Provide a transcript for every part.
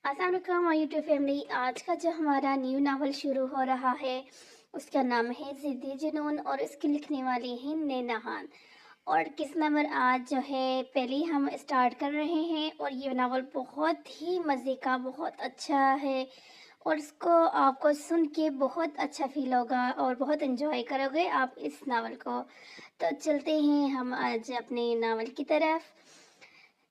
अस्सलाम वालेकुम my YouTube family. आज का जो हमारा न्यू नावल शुरू हो रहा है उसका नाम है ज़िद्दी जुनून और इसकी लिखने वाली हैं नैना खान। और किस नंबर आज जो है पहले हम स्टार्ट कर रहे हैं और ये नावल बहुत ही मज़े का बहुत अच्छा है और इसको आपको सुन के बहुत अच्छा फील होगा और बहुत एंजॉय करोगे आप इस नावल को। तो चलते हैं हम आज अपने नावल की तरफ।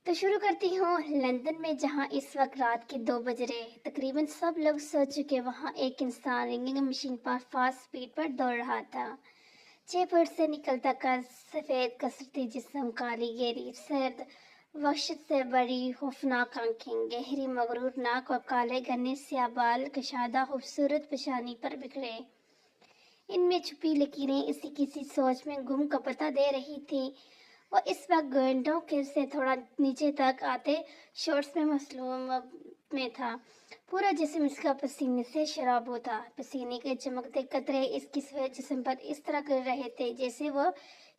तो शुरू करती हूँ। लंदन में जहाँ इस वक्त रात के 2 बज रहे, तकरीबन सब लोग सो चुके, वहाँ एक इंसान रिंगिंग मशीन पर फास्ट स्पीड पर दौड़ रहा था। 6 फुट से निकलता का सफ़ेद कसरती जिस्म, काली गहरी सर्द वहशत से बड़ी खौफनाक आंखें, गहरी मगरूर नाक और काले घने स्याह बाल कशादा खूबसूरत पेशानी पर बिखरे। इनमें छुपी लकीरें इसी किसी सोच में गुम का पता दे रही थी। वो इस वक्त घंटों के से थोड़ा नीचे तक आते शॉर्ट्स में मसलूम में था। पूरा जिस्म इसका पसीने से शराबो था। पसीने के चमकते कतरे इसकी सफेद जिस्म पर इस तरह गिर रहे थे जैसे वो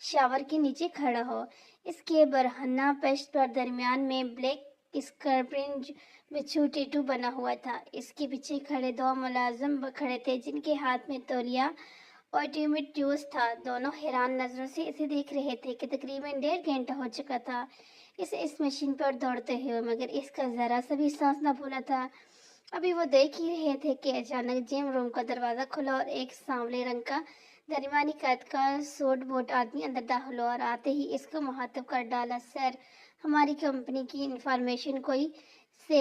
शावर के नीचे खड़ा हो। इसके बरहना पेस्ट पर दरमियान में ब्लैक स्कर्पिंज बिच्छू टेटू बना हुआ था। इसके पीछे खड़े 2 मुलाजिम खड़े थे जिनके हाथ में तौलिया और ट्यूमिट जूस था। दोनों हैरान नजरों से इसे देख रहे थे कि तकरीबन 1.5 घंटा हो चुका था इस मशीन पर दौड़ते हुए, मगर इसका जरा सा भी सांस न फूला था। अभी वो देख ही रहे थे कि अचानक जिम रूम का दरवाजा खुला और एक सांवले रंग का दरमियानी कद का सूट बूट आदमी अंदर दाखिल हुआ और आते ही इसको मुखातिब कर डाला, सर, हमारी कंपनी की इंफॉर्मेशन कोई से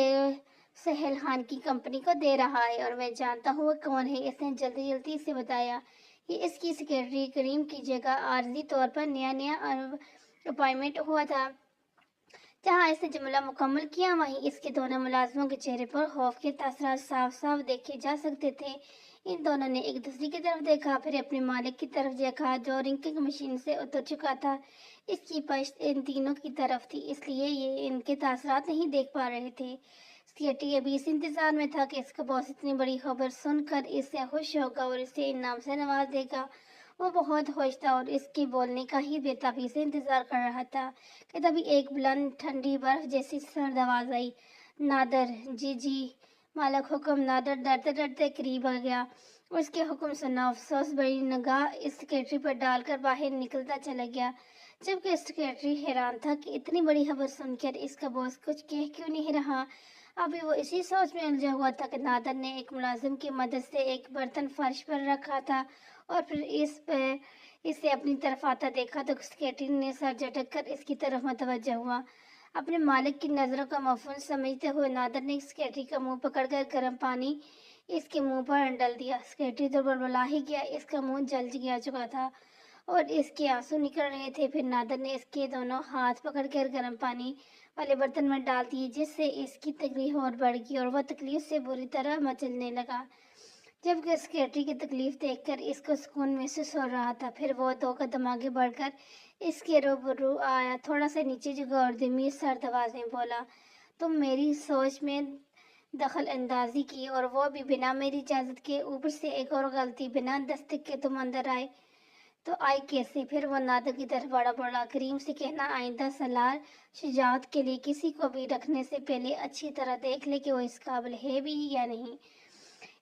सहेल खान की कंपनी को दे रहा है और मैं जानता हूँ वो कौन है। इसने जल्दी जल्दी से बताया। ये इसकी सेक्रेटरी करीम की जगह आर्जी तौर पर नया नया अपॉइंटमेंट हुआ था। जहाँ इसने जुमला मुकम्मल किया वहीं इसके दोनों मुलाजमों के चेहरे पर खौफ के तासरात साफ साफ देखे जा सकते थे। इन दोनों ने एक दूसरे की तरफ देखा, फिर अपने मालिक की तरफ देखा जो रिंकिंग मशीन से उतर चुका था। इसकी पश्त इन तीनों की तरफ थी, इसलिए ये इनके तासरात नहीं देख पा रहे थे। सियटी अभी इस इंतजार में था कि इसका बॉस इतनी बड़ी खबर सुनकर इससे खुश होगा और इसे इनाम से नवाज देगा। वो बहुत खुश था और इसके बोलने का ही बेताबी से इंतजार कर रहा था कि तभी एक बुलंद ठंडी बर्फ जैसी सर्द आवाज आई, नादर। जी जी मालक हुक्म। नादर डरते डरते करीब आ गया। उसके हुक्म सुना, अफसोस बड़ी निगाह इस सेक्रेटरी पर डालकर बाहर निकलता चला गया, जबकि सेक्रेटरी हैरान था कि इतनी बड़ी खबर सुनकर इसका बॉस कुछ कह क्यों नहीं रहा। अभी वो इसी सोच में उलझा हुआ था कि नादर ने एक मुलाजिम की मदद से एक बर्तन फर्श पर रखा था और फिर इसे अपनी तरफ आता देखा तो सेक्रेटरी ने सर झटक कर इसकी तरफ मुतवज्जह हुआ। अपने मालिक की नज़रों का मफहूम समझते हुए नादर ने सेक्रेटरी का मुंह पकड़कर गर्म पानी इसके मुंह पर डल दिया। सेक्रेटरी तो बड़बड़ा ही गया, इसका मुंह जल गया चुका था और इसके आंसू निकल रहे थे। फिर नादर ने इसके दोनों हाथ पकड़कर गर्म पानी वाले बर्तन में डाल दिए, जिससे इसकी तकलीफ और बढ़ गई और वह तकलीफ से बुरी तरह मचलने लगा। जबकि सेक्रेटरी की तकलीफ देखकर इसको सुकून महसूस हो रहा था। फिर वो 2 कदम आगे बढ़कर इसके रूबरू आया, थोड़ा सा नीचे झुका और धीमी सर्द आवाज में बोला, तुम मेरी सोच में दखल अंदाजी की और वो भी बिना मेरी इजाज़त के। ऊपर से एक और गलती, बिना दस्तक के तुम अंदर आए तो आई कैसे। फिर वो नादर की तरफ बड़ा बड़ा करीम से कहना, आइंदा सलाह शुजात के लिए किसी को भी रखने से पहले अच्छी तरह देख ले कि वो इस काबिल है भी या नहीं।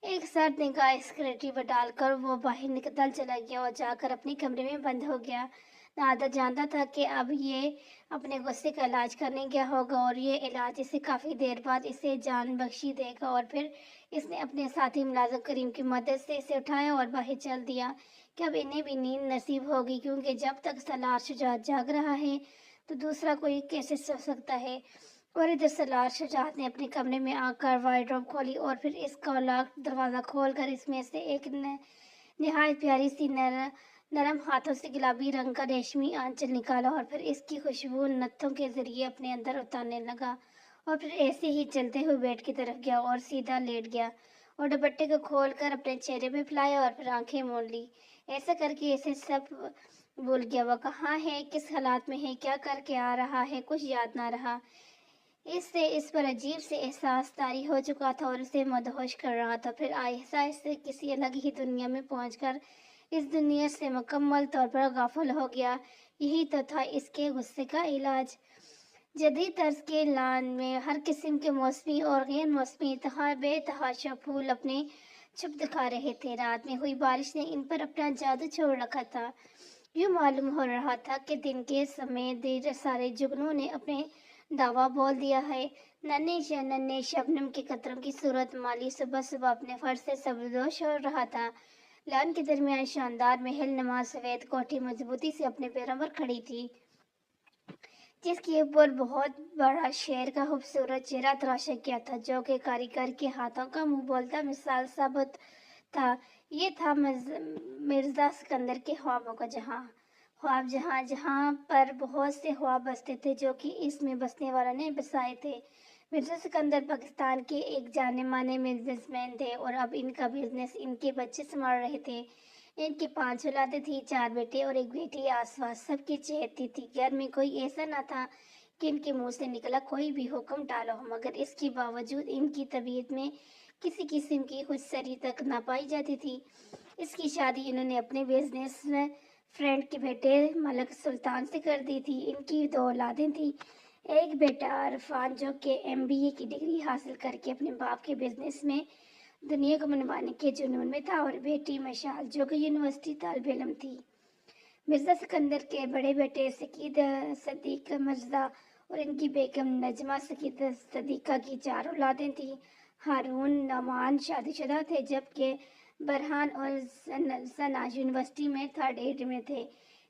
एक सर्द निगाह सेक्रेटरी पर डालकर वो बाहर निकल चला गया और जाकर अपने कमरे में बंद हो गया। नादर जानता था कि अब ये अपने गुस्से का इलाज करने गया होगा और ये इलाज इसे काफ़ी देर बाद इसे जान बख्शी देगा। और फिर इसने अपने साथी मुलाजिम करीम की मदद से इसे उठाया और बाहर चल दिया कि अब इन्हें भी नींद नसीब होगी, क्योंकि जब तक सलार शुजात जाग रहा है तो दूसरा कोई कैसे सो सकता है। और इधर सलार शुजात ने अपने कमरे में आकर वार्डरोब खोली और फिर इसका लॉक दरवाज़ा खोलकर इसमें से एक निहायत प्यारी सी नरम हाथों से गुलाबी रंग का रेशमी आंचल निकाला और फिर इसकी खुशबू नत्थों के जरिए अपने अंदर उतारने लगा। और फिर ऐसे ही चलते हुए बेड की तरफ गया और सीधा लेट गया और दुपट्टे को खोलकर अपने चेहरे पे फैलाया और फिर आंखें मोड़ ली। ऐसा करके इसे सब भूल गया। वह कहाँ है, किस हालात में है, क्या करके आ रहा है, कुछ याद ना रहा। इससे इस पर अजीब से एहसास तारी हो चुका था और उसे मदहोश कर रहा था। फिर आहिस्ता आहिस्ता किसी अलग ही दुनिया में पहुंचकर इस दुनिया से मुकम्मल तौर पर गाफिल हो गया। यही तो था इसके गुस्से का इलाज। جدید طرز کے لان میں ہر قسم کے موسمی اور غیر موسمی بے تحاشا پھول اپنے چھپ دکھا رہے تھے۔ رات میں ہوئی بارش نے ان پر اپنا جادو چھوڑ رکھا تھا۔ یوں معلوم ہو رہا تھا کہ دن کے سمے دیر سارے جگنوں نے اپنے دعویٰ بول دیا ہے۔ ننھے شبنم کے قطروں کی صورت مالی صبح صبح اپنے فرش سے سبزدوش ہو رہا تھا۔ لان کے درمیان شاندار محل نما سفید کوٹھی مضبوطی سے اپنے پیروں پر کھڑی تھی، جس کے اوپر بہت بڑا شیر کا خوبصورت چہرہ تراشا گیا تھا، جو کہ کاریگر کے ہاتھوں کا منہ بولتا مثال ثابت تھا۔ یہ تھا مرزا سکندر کے خوابوں کا جہاں، جہاں پر بہت سے خواب بستے تھے جو کہ اس میں بسنے والوں نے بسائے تھے۔ مرزا سکندر پاکستان کے ایک جانے مانے بزنس مین تھے اور اب ان کا بزنس ان کے بچے سنبھال رہے تھے۔ ان کی 5 اولادیں تھیں، 4 بیٹے اور ایک بیٹی آسوا۔ سب کی چہیتی تھی۔ گھر میں کوئی ایسا نہ تھا کہ ان کے منہ سے نکلا کوئی بھی حکم ٹالو، مگر اس کے باوجود ان کی طبیعت میں کسی قسم کی خودسری تک نہ پائی جاتی تھی۔ اس کی شادی انہوں نے اپنے بزنس فرینڈ کے بیٹے ملک سلطان سے کر دی تھی۔ ان کی 2 اولادیں تھیں، ایک بیٹا عرفان جو کہ MBA کی ڈگری حاصل کر کے اپنے باپ کے بزنس میں دنیا کو منوانے کے جنون میں تھا، اور بیٹی مشال جو کہ یونیورسٹی طالب علم تھی۔ مرزا سکندر کے بڑے بیٹے سکید صدیق مرزا اور ان کی بیگم نجمہ سکید صدیقہ کی 4 اولادیں تھیں۔ ہارون نعمان شادی شدہ تھے، جبکہ برہان اور ثنا یونیورسٹی میں 3rd ایئر میں تھے۔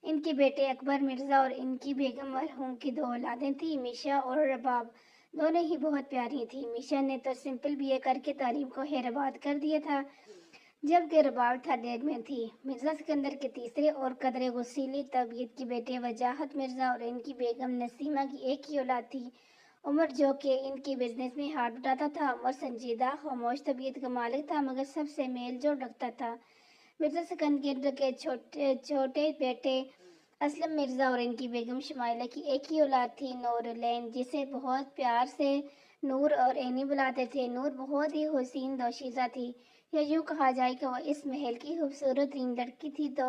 ان کے بیٹے اکبر مرزا اور ان کی بیگم مرحوم کی 2 اولادیں تھیں، میشا اور رباب۔ دونوں ہی بہت پیاری تھیں۔ میشا نے تو سمپل BA کر کے تعلیم کو حیدرآباد کر دیا تھا، جبکہ رباب 3rd ایئر میں تھی۔ مرزا سکندر کے تیسرے اور قدرے غصیلی طبیعت کے بیٹے وجاہت مرزا اور ان کی بیگم نسیمہ کی ایک ہی اولاد تھی، عمر جو کہ ان کے بزنس میں ہاتھ بٹاتا تھا۔ عمر سنجیدہ خاموش طبیعت کا مالک تھا، مگر سب سے میل جول رکھتا تھا۔ مرزا سکندر کے چھوٹے بیٹے اسلم مرزا اور ان کی بیگم شمائلہ کی ایک ہی اولاد تھی، نور العین، جسے بہت پیار سے نور اور عینی بلاتے تھے۔ نور بہت ہی حسین دوشیزہ تھی، یا یوں کہا جائے کہ وہ اس محل کی خوبصورت ترین لڑکی تھی تو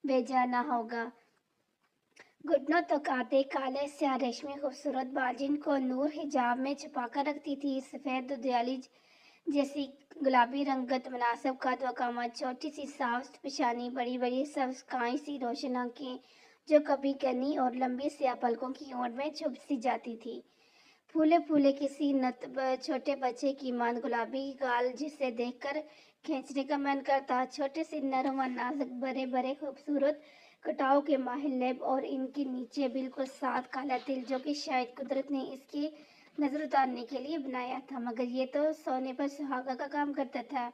بے جا نہ ہوگا۔ گھٹنوں تک آتے کالے سیاہ ریشمی خوبصورت بال جن کو نور حجاب میں چھپا کر رکھتی تھی، سفید دودھیالی جیسی گلابی رنگت، مناسب قد و قامت، چھوٹی سی صاف پیشانی، بڑی بڑی سبز کانئی سی روشن آنکھیں جو کبھی گھنی اور لمبی سیاہ پلکوں کی اوٹ میں چھپ سی جاتی تھی، پھولے کسی نتب چھوٹے بچے کی مانند گلابی گال جسے دیکھ کر کھینچنے کا من کرتا، چھوٹے سے نرم و نازک بڑے خوبصورت کٹاؤ کے ماہر لب اور ان کے نیچے بالکل سادہ کالا تل جو کہ شاید قدرت نے اس کی نظر اتارنے کے لیے بنایا تھا، مگر یہ تو سونے پر سہاگا کا کام کرتا تھا۔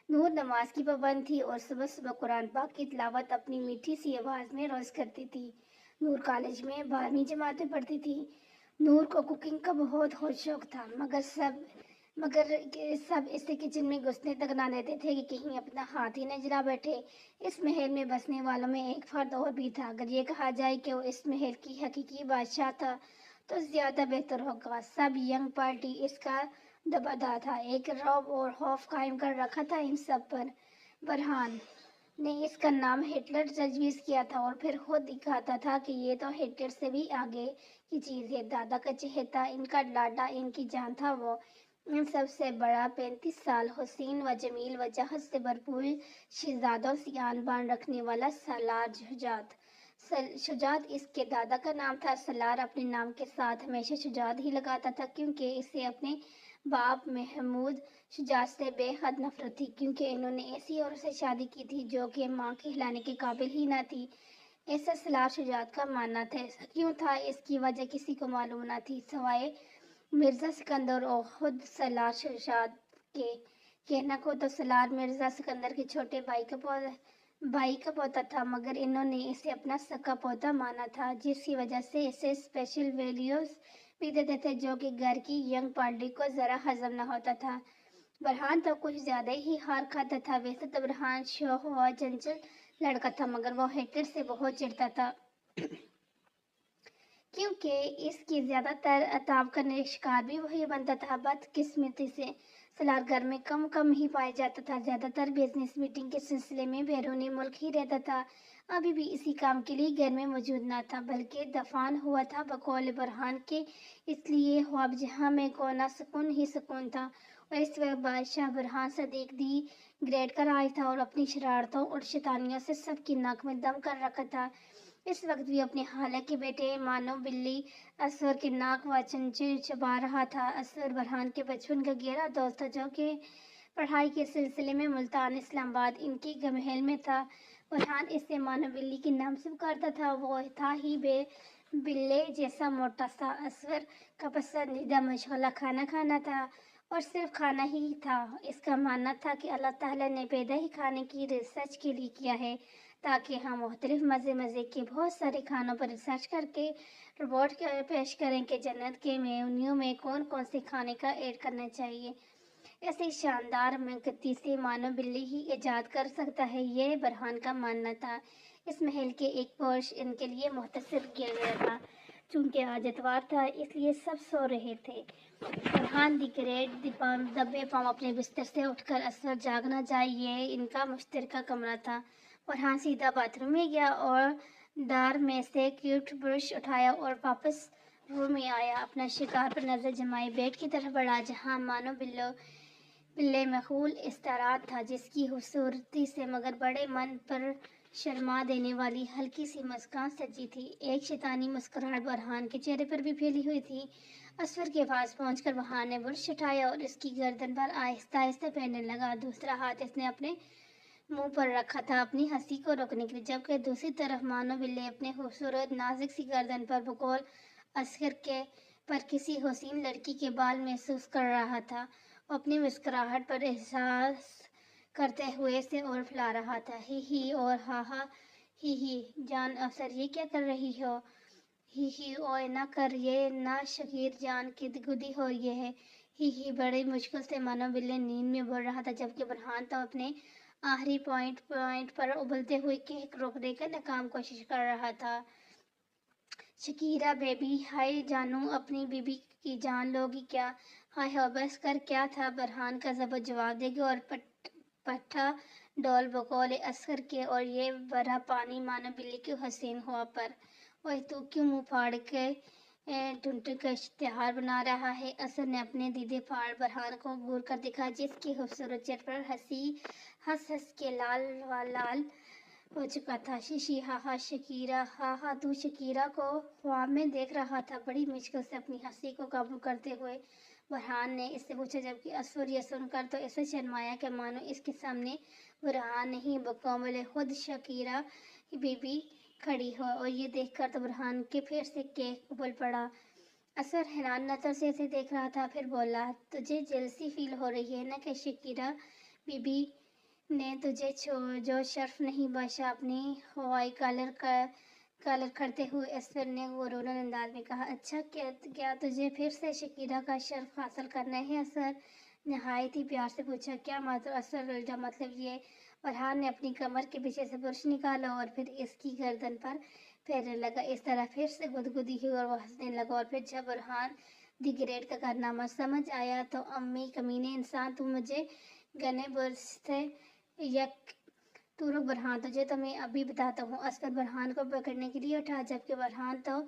نور نماز کی پابند تھی اور صبح صبح قرآن پاک کی تلاوت اپنی میٹھی سی آواز میں روز کرتی تھی۔ نور کالج میں 12ویں جماعت میں پڑھتی تھی۔ نور کو کوکنگ کا بہت شوق تھا، مگر سب اسے کچن میں گھسنے تک نہ دیتے تھے کہ کہیں اپنا ہاتھ ہی نہ جلا بیٹھے۔ اس محل میں بسنے والوں میں ایک فرد اور بھی تھا، اگر یہ کہا جائے کہ وہ اس محل کی حقیقی بادشاہ تھا تو زیادہ بہتر ہوگا۔ سب ینگ پارٹی اس کا دبدبہ تھا، ایک رعب اور خوف قائم کر رکھا تھا ان سب پر۔ برہان نے اس کا نام ہٹلر تجویز کیا تھا اور پھر خود دکھاتا تھا کہ یہ تو ہٹلر سے بھی آگے کی چیز ہے۔ دادا کا چہیتا، ان کا لاڈا، ان کی جان تھا وہ۔ ان سب سے بڑا 35 سال حسین و جمیل وجاہت سے بھرپور شہزادوں سے آن بان رکھنے والا سالار شجاعت اس کے دادا کا نام تھا۔ سالار اپنے نام کے ساتھ ہمیشہ شجاعت ہی لگاتا تھا، کیونکہ اسے اپنے باپ محمود شجاعت سے بے حد نفرت تھی، کیونکہ انہوں نے ایسی عورت سے شادی کی تھی جو کہ ماں کہلانے کے قابل ہی نہ تھی۔ ایسا سالار شجاعت کا ماننا تھا۔ ایسا کیوں تھا، اس کی وجہ کسی کو معلوم نہ تھی سوائے مرزا سکندر اور خود سالار شجاعت کے۔ کہنا کو تو سالار مرزا سکندر کے چھوٹے بھائی کا پوتا تھا، مگر انہوں نے اسے اپنا سگا پوتا مانا تھا، جس کی وجہ سے اسے اسپیشل ویلیوز بھی دیتے تھے جو کہ گھر کی ینگ پارٹی کو ذرا ہضم نہ ہوتا تھا۔ برہان تو کچھ زیادہ ہی ہار کھاتا تھا۔ ویسے تو برہان شوخ و چنچل لڑکا تھا، مگر وہ ہٹلر سے بہت چڑھتا تھا، کیونکہ اس کی زیادہ تر عتاب کا شکار بھی وہی بنتا تھا، بدقسمتی سے سلار گھر میں کم ہی پایا جاتا تھا، زیادہ تر بزنس میٹنگ کے سلسلے میں بیرونی ملک ہی رہتا تھا، ابھی بھی اسی کام کے لیے گھر میں موجود نہ تھا بلکہ دفن ہوا تھا بقول برہان کے، اس لیے خواب جہاں میں کو نہ سکون ہی سکون تھا۔ اور اس وقت بادشاہ برہان صدیق دی گریڈ کا راج تھا اور اپنی شرارتوں اور شیطانیوں سے سب کی ناک میں دم کر رکھا تھا۔ اس وقت بھی اپنے خالہ کے بیٹے مانو بلی اسور کے ناک و چنچے چبا رہا تھا۔ اسور برہان کے بچپن کا گہرا دوست تھا جو کہ پڑھائی کے سلسلے میں ملتان اسلام آباد ان کے محل میں تھا۔ برہان اس سے مانو بلی کے نام سے پکارتا تھا، وہ تھا ہی بلے جیسا موٹا سا۔ اسور کا پسندیدہ مشغلہ کھانا کھانا تھا اور صرف کھانا ہی تھا۔ اس کا ماننا تھا کہ اللہ تعالیٰ نے پیدا ہی کھانے کی ریسرچ کے لیے کیا ہے تاکہ ہم مختلف مزے کے بہت سارے کھانوں پر ریسرچ کر کے رپورٹ پیش کریں کہ جنت کے مینیو میں کون سے کھانے کا ایڈ کرنا چاہیے۔ ایسی شاندار مقدسی مانو بلی ہی ایجاد کر سکتا ہے، یہ برہان کا ماننا تھا۔ اس محل کے ایک پورش ان کے لیے مختصر کیا گیا تھا۔ چونکہ آج اتوار تھا اس لیے سب سو رہے تھے۔ برہان دی گریٹ دبے پاؤں اپنے بستر سے اٹھ کر اسور جاگ نہ جائے، یہ ان کا مشترکہ کمرہ تھا۔ برہان سیدھا باتھ روم میں گیا اور دار میں سے ٹوتھ برش اٹھایا اور واپس روم میں آیا، اپنا شکار پر نظر جمائے بیڈ کی طرف بڑھا جہاں مانو بلے مخول استراحت تھا، جس کی خوبصورتی سے مگر بڑے من پر شرما دینے والی ہلکی سی مسکان سجی تھی۔ ایک شیطانی مسکراہٹ برہان کے چہرے پر بھی پھیلی ہوئی تھی۔ اسور کے پاس پہنچ کر برہان نے برش اٹھایا اور اس کی گردن پر آہستہ آہستہ پھیرنے لگا، دوسرا ہاتھ اس نے اپنے منہ پر رکھا تھا اپنی ہنسی کو روکنے کے لیے، جبکہ دوسری طرف مانو بلے اپنے خوبصورت نازک سی گردن پر بقول اسور کے پر کسی حسین لڑکی کے بال محسوس کر رہا تھا اور اپنی مسکراہٹ پر احساس کرتے ہوئے اسے اور پھیلا رہا تھا۔ ہی اور ہا ہی جان اسور یہ کیا کر رہی ہو؟ ہی اوئے نہ کر، یہ نہ شکیر جان کی گدی ہو یہ ہے۔ ہی بڑی مشکل سے مانو بلے نیند میں بول رہا تھا، جبکہ برہان تو اپنے آخری پوائنٹ پر ابلتے ہوئے کیک روکنے کا ناکام کوشش کر رہا تھا۔ شکیرا بیبی، ہائے جانو، اپنی بیبی کی جان لو گی کیا؟ ہائے ہو بس کر، کیا تھا؟ برہان کا ضبط جواب دے گا اور پٹھا ڈول بقول اسور کے اور یہ بھرا پانی مانو بلی کے حسین ہوا پر۔ اوئے تو کیوں منہ پھاڑ کے ٹھنڈک کا اشتہار بنا رہا ہے؟ اسور نے اپنے دیدے پھاڑ برہان کو گور کر دیکھا، جس کی خوبصورت چہرے پر ہنس کے لال ہو چکا تھا۔ شیشی ہا شکیرا، ہا تو شکیرا کو خواب میں دیکھ رہا تھا؟ بڑی مشکل سے اپنی ہنسی کو قابو کرتے ہوئے برہان نے اس سے پوچھا، جبکہ اسور یہ سن کر تو ایسے شرمایا کہ مانو اس کے سامنے برہان نہیں بقول خود شکیرا بی بی کھڑی ہو، اور یہ دیکھ کر تو برہان کے پھر سے کیک ابل پڑا۔ اسور حیران نظر سے اسے دیکھ رہا تھا، پھر بولا، تجھے جیلسی فیل ہو رہی ہے نا کہ شکیرا بی بی نے تجھے جو شرف نہیں بخشا؟ اپنی ہوائی کالر کرتے ہوئے اسور نے غرورن انداز میں کہا۔ اچھا، کیا تجھے پھر سے شکیرا کا شرف حاصل کرنا ہے؟ اسور نہایت ہی پیار سے پوچھا۔ کیا مطلب؟ اسور الجھا۔ مطلب یہ۔ برہان نے اپنی کمر کے پیچھے سے برش نکالا اور پھر اس کی گردن پر پھیرنے لگا، اس طرح پھر سے گدگدی ہوئی اور وہ ہنسنے لگا۔ اور پھر جب برہان دی گریٹ کا کارنامہ سمجھ آیا تو امی کمینے انسان، تو مجھے گنے برش سے یک تو رک برہان، تجھے تو میں ابھی بتاتا ہوں۔ اسور برہان کو پکڑنے کے لیے اٹھا، جبکہ برہان تو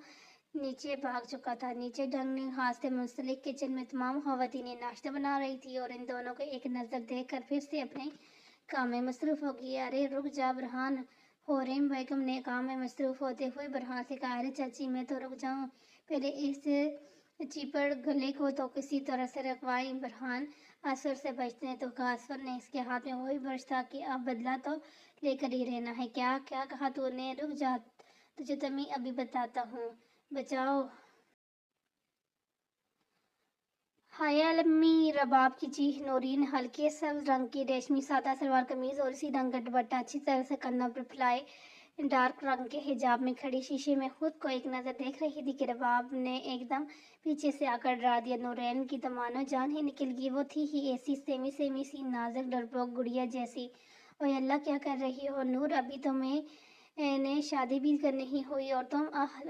نیچے بھاگ چکا تھا۔ نیچے ڈائننگ ہال سے منسلک کچن میں تمام خواتینیں ناشتہ بنا رہی تھیں اور ان دونوں کو ایک نظر دیکھ کر پھر سے اپنے کام میں مصروف ہو گئی۔ ارے رک جا برہان، حوریم بیگم نے کام میں مصروف ہوتے ہوئے برہان سے کہا۔ ارے چاچی، میں تو رک جاؤں، پہلے اس چیپڑ گلے کو تو کسی طرح سے رکوائی۔ برہان اسور سے بچنے تو کہا۔ اسور نے اس کے ہاتھ میں وہی برش تھا کہ اب بدلہ تو لے کر ہی رہنا ہے۔ کیا کہا تو نے؟ رک جا، تجھے تو میں ابھی بتاتا ہوں۔ بچاؤ! ہائے امی! رباب کی چیخ۔ نورین ہلکے سبز رنگ کی ریشمی سادہ سلوار قمیض اور اسی رنگ کا دوپٹہ اچھی طرح سے کندھوں پر پھیلائے ڈارک رنگ کے حجاب میں کھڑی شیشے میں خود کو ایک نظر دیکھ رہی تھی کہ رباب نے ایک دم پیچھے سے آ کر ڈرا دیا۔ نورین کی تو مانو جان ہی نکل گئی، وہ تھی ہی ایسی سیمی سی نازک ڈرپوک گڑیا جیسی۔ اوئے اللہ، کیا کر رہی ہو نور؟ ابھی تو میں نے شادی بھی نہیں ہوئی اور تم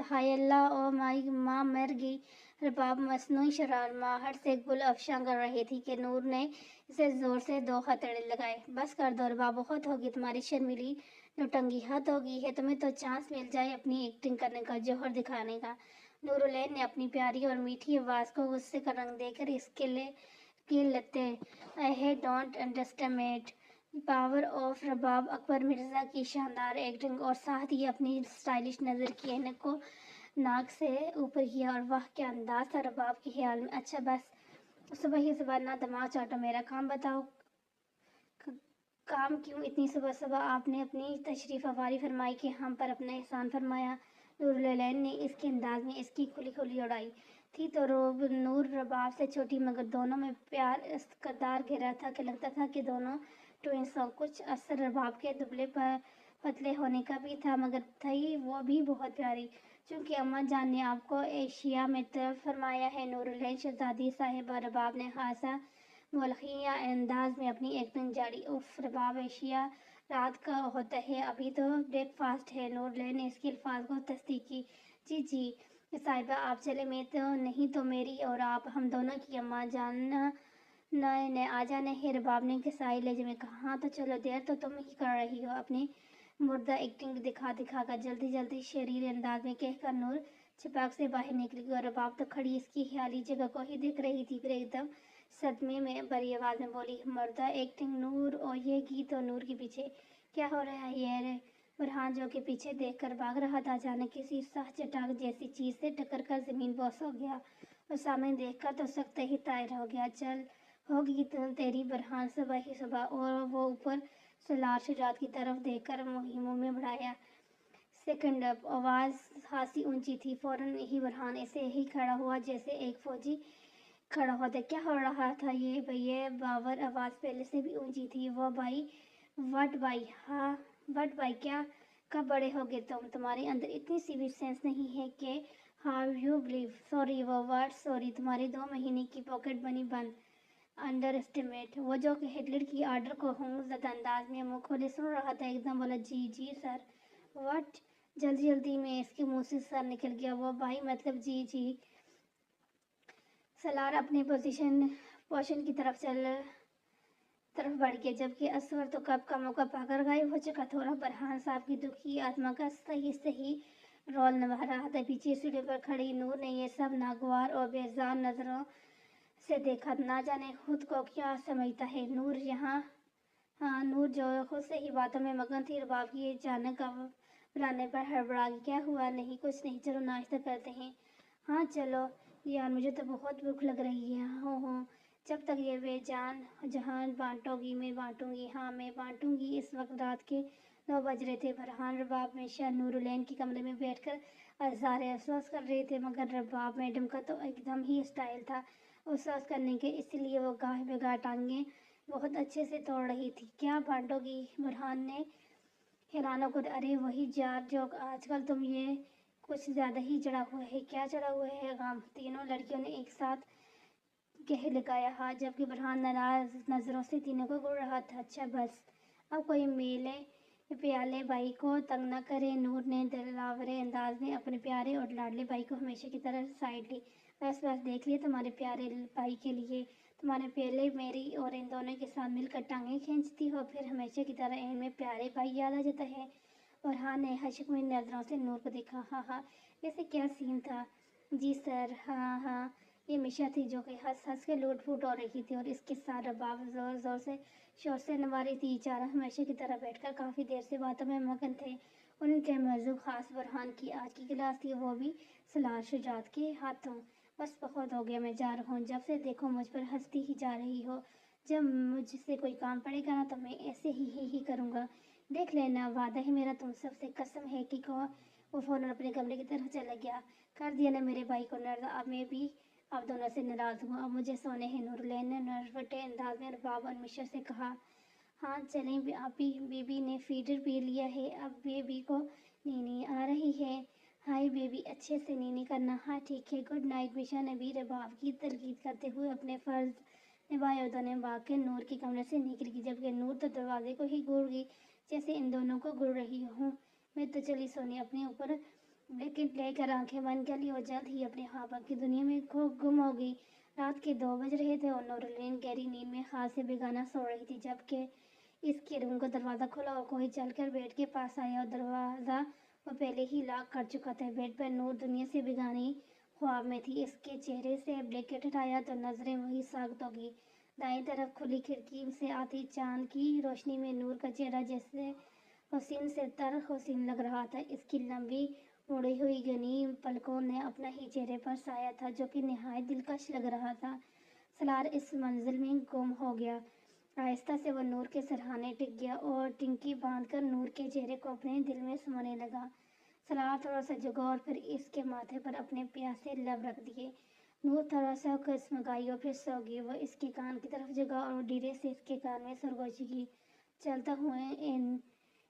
ہائے اللہ او مائی ماں مر گئی۔ رباب مصنوعی شرارماہٹ سے گل افشاں کر رہی تھی کہ نور نے اسے زور سے 2 ہتھیلی لگائے۔ بس کر دو رباب، بہت ہوگی تمہاری شرمیلی نوٹنگی، حد ہو گئی ہے، تمہیں تو چانس مل جائے اپنی ایکٹنگ کرنے کا، جوہر دکھانے کا۔ نورالعین نے اپنی پیاری اور میٹھی آواز کو غصے کا رنگ دے کر اس کے لتے ڈونٹ انڈرسٹیمیٹ پاور آف رباب اکبر مرزا کی شاندار ایکٹنگ، اور ساتھ ہی اپنی اسٹائلش نظر کی عینک کو ناک سے اوپر کیا، اور واہ کیا انداز تھا رباب کے خیال میں۔ اچھا بس صبح ہی صبح نہ دماغ چاٹو، میرا کام بتاؤ۔ کام کیوں اتنی صبح صبح؟ آپ نے اپنی تشریف آوری فرمائی کہ ہم پر اپنا احسان فرمایا۔ نورالعین نے اس کے انداز میں اس کی کھلی کھلی اڑائی تھی تو نور رباب سے چھوٹی، مگر دونوں میں پیار اس قدار گہرا تھا کہ لگتا تھا کہ دونوں ٹوئنس ہوں۔ کچھ اثر رباب کے دبلے پتلے ہونے کا بھی تھا، مگر تھی وہ بھی بہت پیاری۔ چونکہ اماں جان نے آپ کو ایشیا میں طلب فرمایا ہے۔ نورالعین شہزادی صاحبہ، رباب نے خاصا ملحنہ انداز میں اپنی ایکٹنگ جاری۔ اف رباب، ایشیا رات کا ہوتا ہے، ابھی تو بریک فاسٹ ہے۔ نورالعین نے اس کے الفاظ کو تصدیق کی۔ جی جی صاحبہ، آپ چلے، میں تو نہیں تو میری اور آپ، ہم دونوں کی اماں جان نے آ جانا ہے، رباب نے کسائی لہجے میں کہا۔ ہاں تو چلو، دیر تو تم ہی کر رہی ہو، اپنی مردہ ایکٹنگ دکھا کر جلدی جلدی شریر انداز میں کہہ کر نور چھپاک سے باہر نکل گئی، اور رباب تو کھڑی اس کی خیالی جگہ کو ہی دیکھ رہی تھی۔ پھر ایک دم صدمے میں بھری آواز میں بولی، مردہ ایکٹنگ نور، اور یہ گیت اور نور کے پیچھے کیا ہو رہا ہے؟ یہ برہان جو کہ پیچھے دیکھ کر بھاگ رہا تھا، اچانک کسی سہ چٹاک جیسی چیز سے ٹکر کر زمین بوس ہو گیا، اور سامنے دیکھ کر تو سکتے ہی طائر ہو گیا۔ چل ہوگی تیری برہان صبح ہی صبح، اور وہ اوپر سالار شجاعت کی طرف دیکھ کر منہ میں بڑھایا۔ سیکنڈ اپ، آواز خاصی اونچی تھی، فوراً ہی برہان ایسے ہی کھڑا ہوا جیسے ایک فوجی کھڑا ہوتا۔ کیا ہو رہا تھا یہ باور، آواز پہلے سے بھی اونچی تھی۔ وہ بھائی، وٹ بھائی، ہاں وٹ بھائی، کیا کب بڑے ہو گئے تم؟ تمہارے اندر اتنی سی بھی سینس نہیں ہے کہ ہاؤ یو بلیو؟ سوری، وہ ورڈ سوری، تمہاری 2 مہینے کی پاکٹ منی بند۔ انڈر اسٹیمیٹ، وہ جو کہ ہٹلر کی آرڈر کو ہنگ زدہ انداز میں منہ کھولے سن رہا تھا، ایک دم بولا، جی جی سر۔ وٹ؟ جلدی جلدی میں اس کے منہ سے سر نکل گیا۔ وہ بھائی مطلب جی جی۔ سالار اپنے پوزیشن کی طرف بڑھ گیا، جبکہ اصغر تو کب کا موقع پا کر غائب ہو چکا تھا، اور برہان صاحب کی دکھی آتما کا صحیح رول نبھا رہا تھا۔ پیچھے سیڑھی پر کھڑی نور نے یہ سب ناگوار اور بیزار نظروں سے دیکھا۔ نہ جانے خود کو کیا سمجھتا ہے نور یہاں۔ ہاں، نور جو خود سے ہی باتوں میں مگن تھی، رباب کی اچانک بلانے پر ہڑبڑا گئی۔ کیا ہوا؟ نہیں کچھ نہیں، چلو ناشتہ کرتے ہیں۔ ہاں چلو یار، مجھے تو بہت بھوک لگ رہی ہے۔ ہوں جب تک یہ بے جہاں بانٹو گی میں بانٹوں گی۔ ہاں میں بانٹوں گی۔ اس وقت رات کے 9 بج رہے تھے۔ برہان رباب ہمیشہ نورالعین کے کمرے میں بیٹھ کر اظہار افسوس کر رہے تھے، مگر رباب میڈم کا تو ایک دم ہی اسٹائل تھا افسوس کرنے کے، اس لیے وہ گاہ بے گاہ ٹانگیں بہت اچھے سے توڑ رہی تھی۔ کیا بانٹو گی؟ برہان نے حیران ہو کر، ارے وہی جار جوک، آج کل تم یہ کچھ زیادہ ہی چڑھا ہوا ہے۔ کیا چڑھا ہوا ہے؟ غم۔ تینوں لڑکیوں نے ایک ساتھ کہہ لگایا۔ ہاں، جبکہ برہان ناراض نظروں سے تینوں کو گھور رہا تھا۔ اچھا بس اب کوئی میلے پیالے بھائی کو تنگ نہ کرے۔ نور نے دلاورے انداز میں اپنے پیارے اور لاڈلے بھائی کو ہمیشہ کی طرح سائڈ لی۔ بس دیکھ لیا، تمہارے پیارے بھائی کے لیے تمہارے پہلے میری اور ان دونوں کے ساتھ مل کر ٹانگیں کھینچتی ہو، پھر ہمیشہ کی طرح ان میں پیارے بھائی یاد آ جاتا ہے۔ برہان نے حشمگین نظروں سے نور کو دیکھا۔ ہاں ہاں، ویسے کیا سین تھا؟ جی سر، ہاں یہ مشا تھی جو کہ ہنس کے لوٹ پوٹ ہو رہی تھی، اور اس کے ساتھ رباب زور سے شور سے نوا رہی تھی۔ چاروں ہمیشہ کی طرح بیٹھ کر کافی دیر سے باتوں میں مگن تھے۔ ان کے موضوع خاص برہان کی آج کی کلاس تھی، وہ بھی سالار شجاعت کے ہاتھوں۔ بس بہت ہو گیا، میں جا رہا ہوں۔ جب سے دیکھو مجھ پر ہنستی ہی جا رہی ہو۔ جب مجھ سے کوئی کام پڑے گا نا تو میں ایسے ہی کروں گا، دیکھ لینا، وعدہ ہے میرا تم سب سے۔ قسم ہے کہ وہ فوراً اپنے کمرے کی طرف چلا گیا۔ کر دیا نا میرے بھائی کو ناراض، اب میں بھی آپ دونوں سے ناراض ہوں، اب مجھے سونے ہیں۔ نورالعین نے نربھٹے انداز میں رباب اور مشا سے کہا۔ ہاں چلیں، بیبی نے فیڈر پی لیا ہے، اب بیبی کو نیند آ رہی ہے۔ ہائی بیبی، اچھے سے نیند کرنا۔ ہاں ٹھیک ہے، گڈ نائٹ۔ مشا نے بھی رباب کی تلقین کرتے ہوئے اپنے فرض نبھائے، اور دونوں بھاگ کے نور کے کمرے سے نکل گئی، جبکہ نور تو دروازے کو ہی گھور گئی جیسے ان دونوں کو گھور رہی ہوں۔ मैं तो चली सोने, अपने ऊपर ब्लैंकेट लेकर आंखें बंद कर ली और जल्द ही अपने ख्वाबों की दुनिया में गुम हो गई। रात के 2 बज रहे थे और नूरुल्लीन गहरी नींद में खास से बेगाना सो रही थी, जबकि इसके रूम का दरवाज़ा खुला और कोई चलकर बेड के पास आया और दरवाज़ा वो पहले ही लॉक कर चुका था। बेड पर नूर दुनिया से बेगानी ख्वाब में थी। इसके चेहरे से ब्लैंकेट हटाया तो नजरें वही साख्त होगी। दाईं तरफ खुली खिड़की से आती चांद की रोशनी में नूर का चेहरा जैसे हसीन से तर हसीन लग रहा था। इसकी लंबी मुड़ी हुई घनी पलकों ने अपना ही चेहरे पर साया था, जो कि निहायत दिलकश लग रहा था। सलार इस मंजिल में गुम हो गया। आहिस्ता से वह नूर के सरहाने टिक गया और टिंकी बांधकर नूर के चेहरे को अपने दिल में समाने लगा। सलार थोड़ा सा झुका और फिर इसके माथे पर अपने प्यासे लब रख दिए। नूर थोड़ा सा कसमगाई और फिर सो गई। वह इसके कान की तरफ जगा और धीरे से इसके कान में सरगोशी की, चलता हुए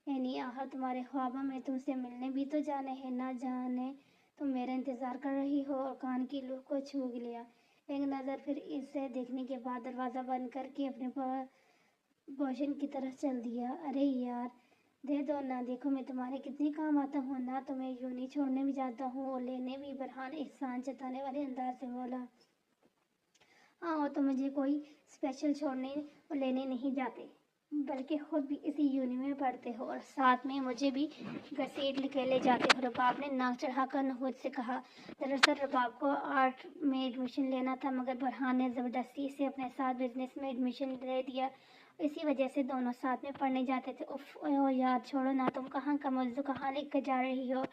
एनी आहा, तुम्हारे ख्वाबों में तुमसे मिलने भी तो जाने हैं, ना जाने तुम मेरा इंतजार कर रही हो। और कान की लूह को छू लिया। एक नज़र फिर इसे देखने के बाद दरवाज़ा बंद करके अपने पोर्शन की तरफ चल दिया। अरे यार, दे दो ना, देखो मैं तुम्हारे कितने काम आता हूँ ना, तुम्हें यूं नहीं छोड़ने भी जाता हूँ और लेने भी। फरहान एहसान जताने वाले अंदाज से बोला। हाँ, और तो मुझे कोई स्पेशल छोड़ने और लेने नहीं जाते, बल्कि खुद भी इसी यूनि में पढ़ते हो और साथ में मुझे भी घसीट के ले जाते हो। रबाब ने नाक चढ़ाकर नहूद से कहा। दरअसल रबाब को आर्ट में एडमिशन लेना था, मगर फरहान ने ज़बरदस्ती से अपने साथ बिजनेस में एडमिशन ले दिया। इसी वजह से दोनों साथ में पढ़ने जाते थे। उफ ओ यार, छोड़ो ना, तुम कहाँ का मौजू कहाँ लिख कर जा रही हो?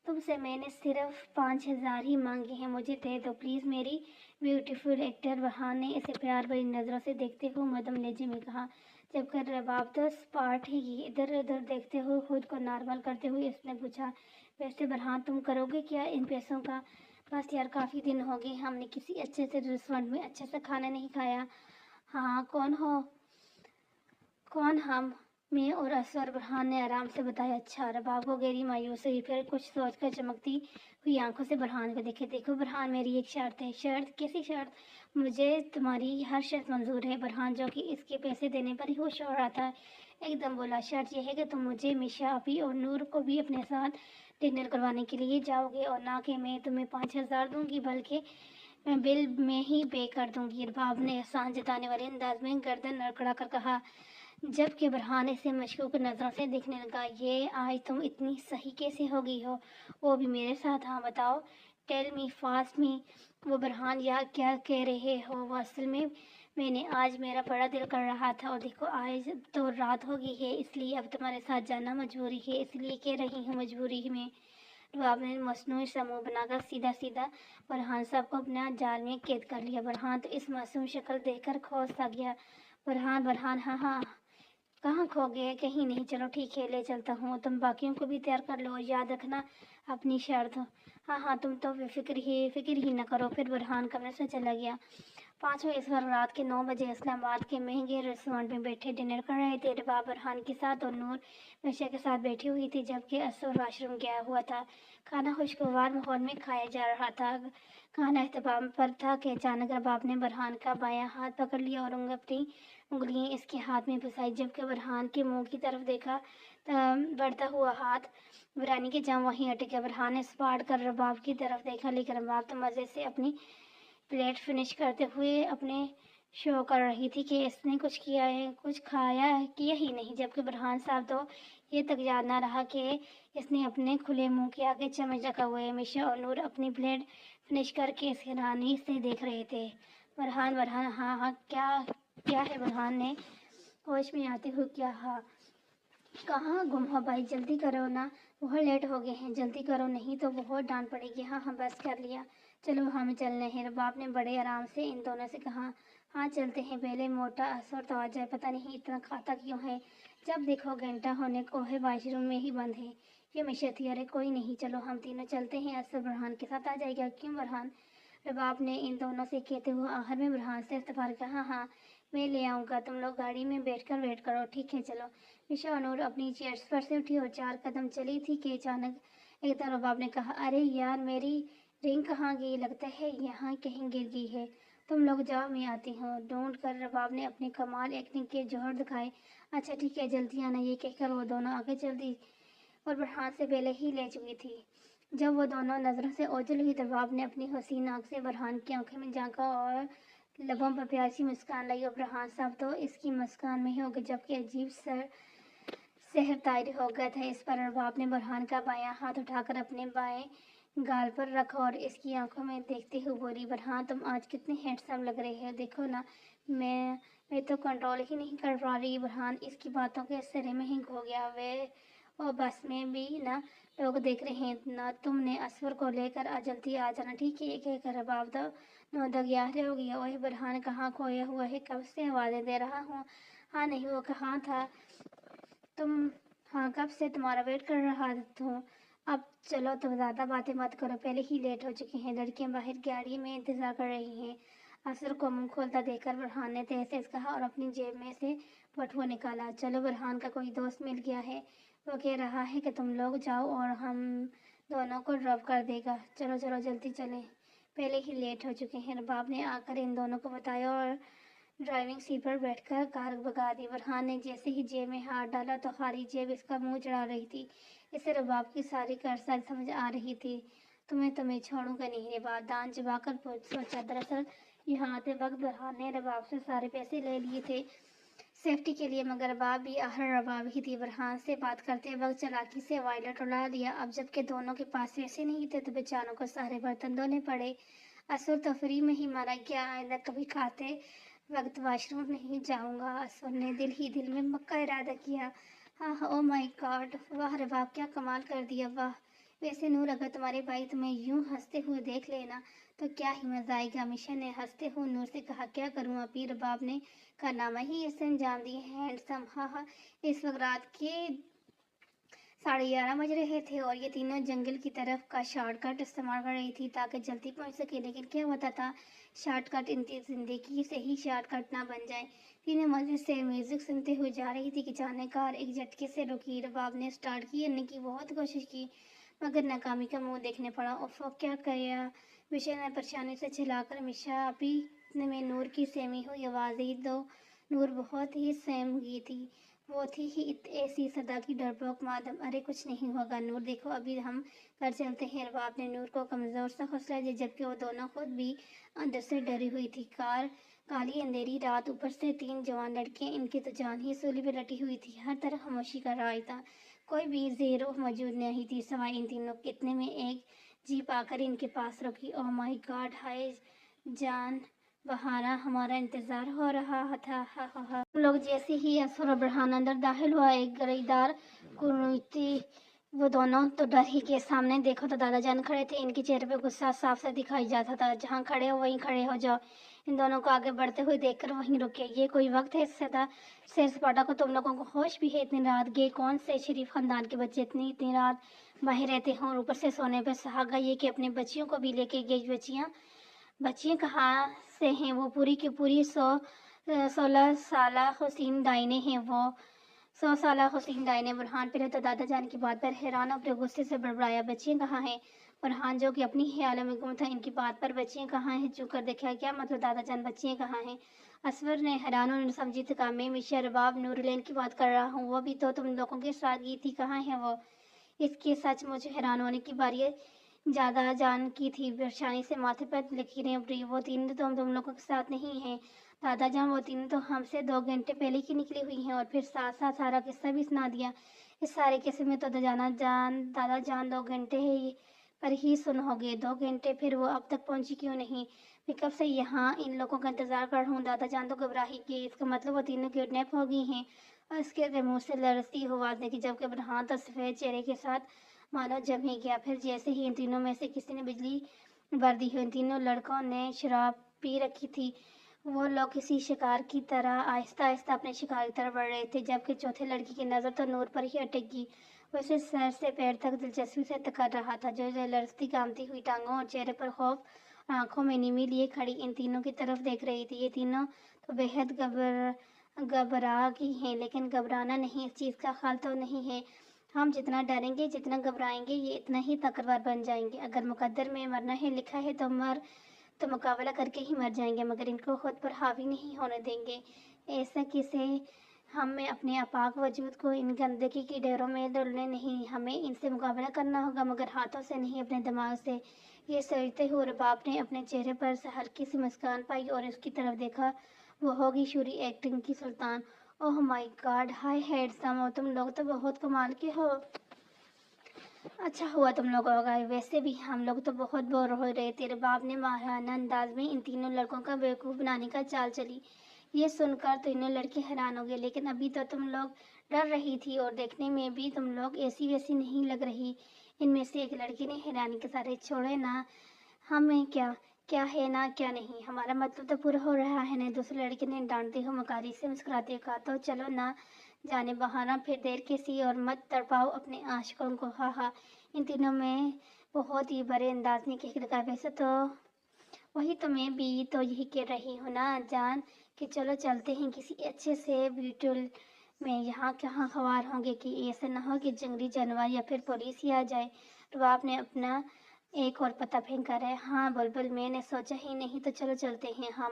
तुमसे मैंने सिर्फ 5,000 ही मांगे हैं, मुझे दे दो प्लीज़ मेरी ब्यूटीफुल एक्टर। फरहान ने इसे प्यार भरी नज़रों से देखते हुए मदम लहजे में कहा, जबकि रबाब तो स्पार्ट ही इधर उधर देखते हुए खुद को नॉर्मल करते हुए इसने पूछा, वैसे फरहान तुम करोगे क्या इन पैसों का? बस यार, काफ़ी दिन हो गए हमने किसी अच्छे से रेस्टोरेंट में अच्छे से खाना नहीं खाया। हाँ, कौन हो? कौन हम? मैं और असर। फरहान ने आराम से बताया। अच्छा। रबाब को गहरी मायूसी हुई, फिर कुछ सोचकर चमकती हुई आंखों से फरहान को देखे। देखो फरहान, मेरी एक शर्त है। शर्त? कैसी शर्त? मुझे तुम्हारी हर शर्त मंजूर है। फरहान, जो कि इसके पैसे देने पर ही खुश हो रहा था, एकदम बोला। शर्त यह है कि तुम मुझे, मिशा आपी और नूर को भी अपने साथ डिनर करवाने के लिए जाओगे, और ना कि मैं तुम्हें 5,000 दूंगी, बल्कि मैं बिल में ही पे कर दूंगी। रबाब ने एहसान जताने वाले अंदाज में गर्दन लड़खड़ा कर कहा, जबकि फरहान इसे मशकूक नज़रों से देखने लगा। ये आज तुम इतनी सही कैसे हो गई हो, वो भी मेरे साथ? हाँ बताओ, टेल मी फास्ट मी। वो फरहान, यार क्या कह रहे हो? वो असल में मैंने आज, मेरा बड़ा दिल कर रहा था, और देखो आज तो रात हो गई है, इसलिए अब तुम्हारे साथ जाना मजबूरी है, इसलिए कह रही हूँ मजबूरी में। रबाब ने मसनूई सा मुँह बनाकर सीधा सीधा फरहान साहब को अपना जाल में कैद कर लिया। फरहान तो इस मासूम शक्ल देखकर खौफ सा गया। फरहान फरहान, हाँ हाँ, कहाँ खो गए? कहीं नहीं, चलो ठीक है, ले चलता हूँ। तुम बाकियों को भी तैयार कर लो, याद रखना अपनी शर्त। हाँ हाँ, तुम तो फिक्र ही न करो। फिर फरहान कमरे से चला गया। पाँचों इस बार रात के 9 बजे इस्लामाबाद के महंगे रेस्टोरेंट में बैठे डिनर कर रहे थे। रबाब फरहान के साथ और नूर मिशा के साथ बैठी हुई थी, जबकि असर वाशरूम गया हुआ था। खाना खुशगवार माहौल में खाया जा रहा था। खाना इत्तेफाक पर था कि अचानक रबाब ने फरहान का बायां हाथ पकड़ लिया और अपनी उंगलियां इसके हाथ में फंसाई। जबकि फरहान के मुंह की तरफ देखा, बढ़ता हुआ हाथ बिरयानी के जाम वहीं अटक गया। फरहान ने स्पाट कर रबाब की तरफ देखा, लेकिन रबाब तो मज़े से अपनी प्लेट फिनिश करते हुए अपने शो कर रही थी कि इसने कुछ किया है, कुछ खाया है, किया ही नहीं। जबकि फरहान साहब तो ये तक याद ना रहा कि इसने अपने खुले मुंह के आगे चम्मच रखा हुआ है। मिशा और नूर अपनी प्लेट फिनिश करके इस हैरानी से देख रहे थे। फरहान फरहान, हाँ हाँ, क्या क्या है? फरहान ने होश में आते हुए क्या? हाँ, कहाँ गुम हो भाई, जल्दी करो ना, बहुत लेट हो गए हैं, जल्दी करो नहीं तो बहुत डांट पड़ेगी। हाँ हाँ, बस कर लिया, चलो हम चलने हैं। रबाब ने बड़े आराम से इन दोनों से कहा। हाँ चलते हैं, पहले मोटा असर तो आ जाए, पता नहीं इतना खाता क्यों है, जब देखो घंटा होने को है वाशरूम में ही बंद है। ये मिशा थी। अरे कोई नहीं, चलो हम तीनों चलते हैं, असर फरहान के साथ आ जाएगा। क्यों फरहान? रबाब ने इन दोनों से कहते हुए आखिर में फरहान से इस्तफार किया। हाँ हाँ, मैं ले आऊँगा, तुम लोग गाड़ी में बैठकर वेट करो, ठीक है चलो। मिशा और नूर अपनी चेयर्स पर से उठी और 4 कदम चली थी कि अचानक एकदम रबाब ने कहा, अरे यार, मेरी रिंग कहाँ गई? लगता है यहाँ कहीं गिर गई है। तुम लोग जाओ, मैं आती हूँ। ढूंढ कर रबाब ने अपने कमाल एक्टिंग के जौहर दिखाए। अच्छा ठीक है, जल्दी आना, ये कहकर वो दोनों आगे اور برہان سے پہلے ہی لے چکی تھی۔ جب وہ دونوں نظروں سے اوجھل ہوئی تو باب نے اپنی حسین آنکھ سے برہان کی آنکھوں میں جھانکا اور لبوں پر پیاری سی مسکان لائی، اور برہان صاحب تو اس کی مسکان میں ہی ہو گئے، جبکہ عجیب سحر طاری ہو گیا تھا اس پر۔ اور باب نے برہان کا بایاں ہاتھ اٹھا کر اپنے بائیں گال پر رکھا اور اس کی آنکھوں میں دیکھتے ہوئے بولی، برہان تم آج کتنے ہینڈسم لگ رہے ہو، دیکھو نا، میں تو کنٹرول ہی نہیں کر پا رہی۔ برہان اس کی باتوں کے سرے میں ہی کھو گیا۔ وہ بس میں بھی نا لوگ دیکھ رہے ہیں نا، تم نے اسور کو لے کر جلدی آ جانا، ٹھیک ہے؟ یہ کہہ کر باب نو دگیارے ہو گیا۔ اوہ برہان کہاں کھویا ہوا ہے، کب سے آوازیں دے رہا ہوں۔ ہاں نہیں، وہ کہاں تھا تم؟ ہاں کب سے تمہارا ویٹ کر رہا ہوں۔ اب چلو تم زیادہ باتیں مت کرو، پہلے ہی لیٹ ہو چکے ہیں، لڑکیاں باہر گاڑی میں انتظار کر رہی ہیں۔ اسور کو منہ کھولتا دیکھ کر برہان نے تیز تیز کہا اور اپنی جیب میں سے بٹوا نکالا۔ چلو، برہان کا کوئی دوست مل گیا ہے، وہ کہہ رہا ہے کہ تم لوگ جاؤ اور ہم دونوں کو ڈراپ کر دے گا۔ چلو چلو جلدی چلیں، پہلے ہی لیٹ ہو چکے ہیں۔ باب نے آ کر ان دونوں کو بتایا اور ڈرائیونگ سیٹ پر بیٹھ کر کار بھگا دی۔ برہان نے جیسے ہی جیب میں ہاتھ ڈالا تو خالی جیب اس کا منہ چڑھا رہی تھی۔ اسے رباب کی ساری کارساز سمجھ آ رہی تھی۔ تمہیں چھوڑوں گا نہیں، رباب دان چبا کر سوچا۔ دراصل یہاں آتے وقت برہان نے رباب سے سارے پیسے لے لیے تھے سیفٹی کے لیے، مگر رباب بھی آخر رباب ہی تھی۔ برہان سے بات کرتے وقت چالاکی سے وائلٹ اڑا دیا۔ اب جب کہ دونوں کے پاس پیسے نہیں تھے تو بیچاروں کو سارے برتن دھونے پڑے۔ اسور تفریح میں ہی مارا گیا، آئندہ کبھی کھاتے وقت واش روم نہیں جاؤں گا، اسور نے دل ہی دل میں پکا ارادہ کیا۔ ہاں او مائی گاڈ، واہ رباب کیا کمال کر دیا، واہ۔ ویسے نور، اگر تمہارے بھائی تمہیں یوں ہنستے ہوئے دیکھ لینا تو کیا ہی مزہ آئے گا۔ میشا نے ہنستے ہوئے نور سے کہا، کیا کروں اپی؟ رباب نے کارنامہ ہی ایسے انجام دیے ہیں، ہینڈسم۔ ہاں ہاں۔ اس وقت رات کے 11:30 بج رہے تھے اور یہ تینوں جنگل کی طرف کا شارٹ کٹ استعمال کر رہی تھی تاکہ جلدی پہنچ سکے، لیکن کیا پتا تھا شارٹ کٹ ان کی زندگی سے ہی شارٹ کٹ نہ بن جائے۔ تینوں مزے سے میوزک سنتے ہوئے جا رہی تھی کہ اچانک کار ایک جھٹکے سے رکی۔ رباب نے سٹارٹ کرنے کی بہت کوشش کی مگر ناکامی کا منہ دیکھنا پڑا۔ اوف، کیا کیا؟ میشا نے پریشانی سے چلا کر میشا اپی میں نور کی سہمی ہوئی آواز دی تو نور بہت ہی سہم گئی تھی۔ وہ تھی ہی ایسی صدا کی ڈرپوک مادام۔ ارے کچھ نہیں ہوگا نور، دیکھو ابھی ہم گھر چلتے ہیں۔ رباب نے نور کو کمزور سا حوصلہ دیا، جبکہ وہ دونوں خود بھی اندر سے ڈری ہوئی تھی۔ کالی اندھیری رات، اوپر سے 3 جوان لڑکیاں، ان کی تو جان ہی سولی پہ لٹی ہوئی تھی۔ ہر طرف خاموشی کا راج تھا، کوئی بھی زیر و موجود نہیں تھی سوائے ان تینوں کے۔ اتنے میں ایک جیپ آ کر ان کے پاس رکی۔ او مائی گاڈ، ہائے جان بحرا، ہمارا انتظار ہو رہا تھا۔ ہم لوگ جیسے ہی اسور اور برہان اندر داخل ہوا، ایک گریدار گونجتی۔ وہ دونوں تو ڈر ہی گئے۔ سامنے دیکھو تو دادا جان کھڑے تھے، ان کے چہرے پہ غصہ صاف سے دکھائی جاتا تھا۔ جہاں کھڑے ہو وہیں کھڑے ہو جاؤ۔ ان دونوں کو آگے بڑھتے ہوئے دیکھ کر وہیں رکے۔ یہ کوئی وقت ہے سیر سپاٹا کو؟ تم لوگوں کو ہوش بھی ہے؟ اتنی رات گئے کون سے شریف خاندان کے بچے اتنی رات باہر رہتے ہیں اور اوپر سے سونے پہ سہاگا یہ کہ اپنے بچیوں کو بھی لے کے گئے؟ بچیاں کہاں سے ہیں؟ وہ پوری کی پوری 16 سالہ حسین ڈائنے ہیں، وہ 100 سالہ حسین ڈائنے۔ برہان پہلے تو دادا جان کی بات پر حیران اور پھر غصے سے بڑبڑایا، بچیاں کہاں ہیں؟ برہان جو کہ اپنی خیالوں میں گم تھا، ان کی بات پر بچیاں کہاں ہیں چو کر دیکھا۔ کیا مطلب دادا جان، بچیاں کہاں ہیں؟ اسور نے حیران اور سمجھی سے کہا، میں میشا رباب نورالعین کی بات کر رہا ہوں، وہ بھی تو تم لوگوں کے ساتھ گئی تھی، کہاں ہیں وہ؟ اس کی سچ مجھ حیران ہونے کی باری دادا جان کی تھی۔ پریشانی سے ماتھے پر لکیریں ابھری۔ وہ تینوں تو تم لوگوں کے ساتھ نہیں ہیں دادا جان، وہ تینوں تو ہم سے 2 گھنٹے پہلے کی نکلی ہوئی ہیں، اور پھر ساتھ ساتھ سارا قصہ بھی سنا دیا۔ اس سارے قصے میں تو دادا جان 2 گھنٹے پر ہی سن ہو گئے۔ 2 گھنٹے؟ پھر وہ اب تک پہنچی کیوں نہیں؟ میں کب سے یہاں ان لوگوں کا انتظار کر رہا ہوں۔ دادا جان تو گھبرا ہی گئے، اس کا مطلب وہ تینوں کڈنیپ ہو گئی ہیں؟ اور اس کے منہ سے لرزتی آواز نکلی، جبکہ برہان تو سفید چہرے کے ساتھ مانو جم ہی گیا۔ پھر جیسے ہی ان تینوں میں سے کسی نے بجلی بھر دی ہو۔ ان تینوں لڑکوں نے شراب پی رکھی تھی، وہ لوگ کسی شکار کی طرح آہستہ آہستہ اپنے شکار کی طرف بڑھ رہے تھے، جبکہ چوتھے لڑکی کی نظر تو نور پر ہی اٹک گئی۔ وہ اسے سر سے پیر تک دلچسپی سے کر رہا تھا، جو لرزتی کانپتی ہوئی ٹانگوں اور چہرے پر خوف اور آنکھوں میں نیمی لیے کھڑی ان تینوں کی طرف دیکھ رہی تھی۔ یہ تینوں تو بے حد گھبرا گئی ہیں، لیکن گھبرانا نہیں، اس چیز کا خیال تو نہیں ہے۔ ہم جتنا ڈریں گے، جتنا گھبرائیں گے، یہ اتنا ہی طاقتور بن جائیں گے۔ اگر مقدر میں مرنا ہے لکھا ہے تو مقابلہ کر کے ہی مر جائیں گے، مگر ان کو خود پر حاوی نہیں ہونے دیں گے۔ ایسا کسے ہمیں اپنے اپاک وجود کو ان گندگی کی ڈیروں میں ڈلنے نہیں، ہمیں ان سے مقابلہ کرنا ہوگا مگر ہاتھوں سے نہیں، اپنے دماغ سے۔ یہ سوچتے ہوئے رباب نے اپنے چہرے پر ہلکی سی مسکان پائی اور اس کی طرف دیکھا۔ وہ ہوگی شوری ایکٹنگ کی سلطان۔ اوہ مائی گاڈ، ہائی ہینڈسم، تم لوگ تو بہت کمال کے ہو۔ اچھا ہوا تم لوگ آ گئے، ویسے بھی ہم لوگ تو بہت بور ہو رہے تھے۔ رباب نے ماہرانہ انداز میں ان تینوں لڑکوں کا بیوقوف بنانے کا چال چلی۔ یہ سن کر تینوں لڑکے حیران ہو گئے، لیکن ابھی تو تم لوگ ڈر رہی تھی اور دیکھنے میں بھی تم لوگ ایسی ویسی نہیں لگ رہی۔ ان میں سے ایک لڑکی نے حیرانی کے ساتھ چھوڑے نا، ہمیں کیا ہے نا کیا نہیں، ہمارا مطلب تو پورا ہو رہا ہے نا۔ دوسرے لڑکے نے ڈانٹتے ہوئے مکاری سے مسکراتے ہوئے کہا، تو چلو نا جانے بہانا، پھر دیر کسی اور مت تڑپاؤ اپنے عاشقوں کو، ہاں ہاں۔ ان تینوں میں بہت ہی بڑے انداز میں کہنے لگا، ویسے تو وہی تو میں بھی تو یہی کہہ رہی ہوں نا جان کہ چلو چلتے ہیں کسی اچھے سے ہوٹل میں، یہاں کہاں خوار ہوں گے کہ ایسا نہ ہو کہ جنگلی جانور یا پھر پولیس ہی آ جائے۔ رباب نے اپنا ایک اور پتہ پھینکا رہے، ہاں بلبل، میں نے سوچا ہی نہیں، تو چلو چلتے ہیں۔ ہاں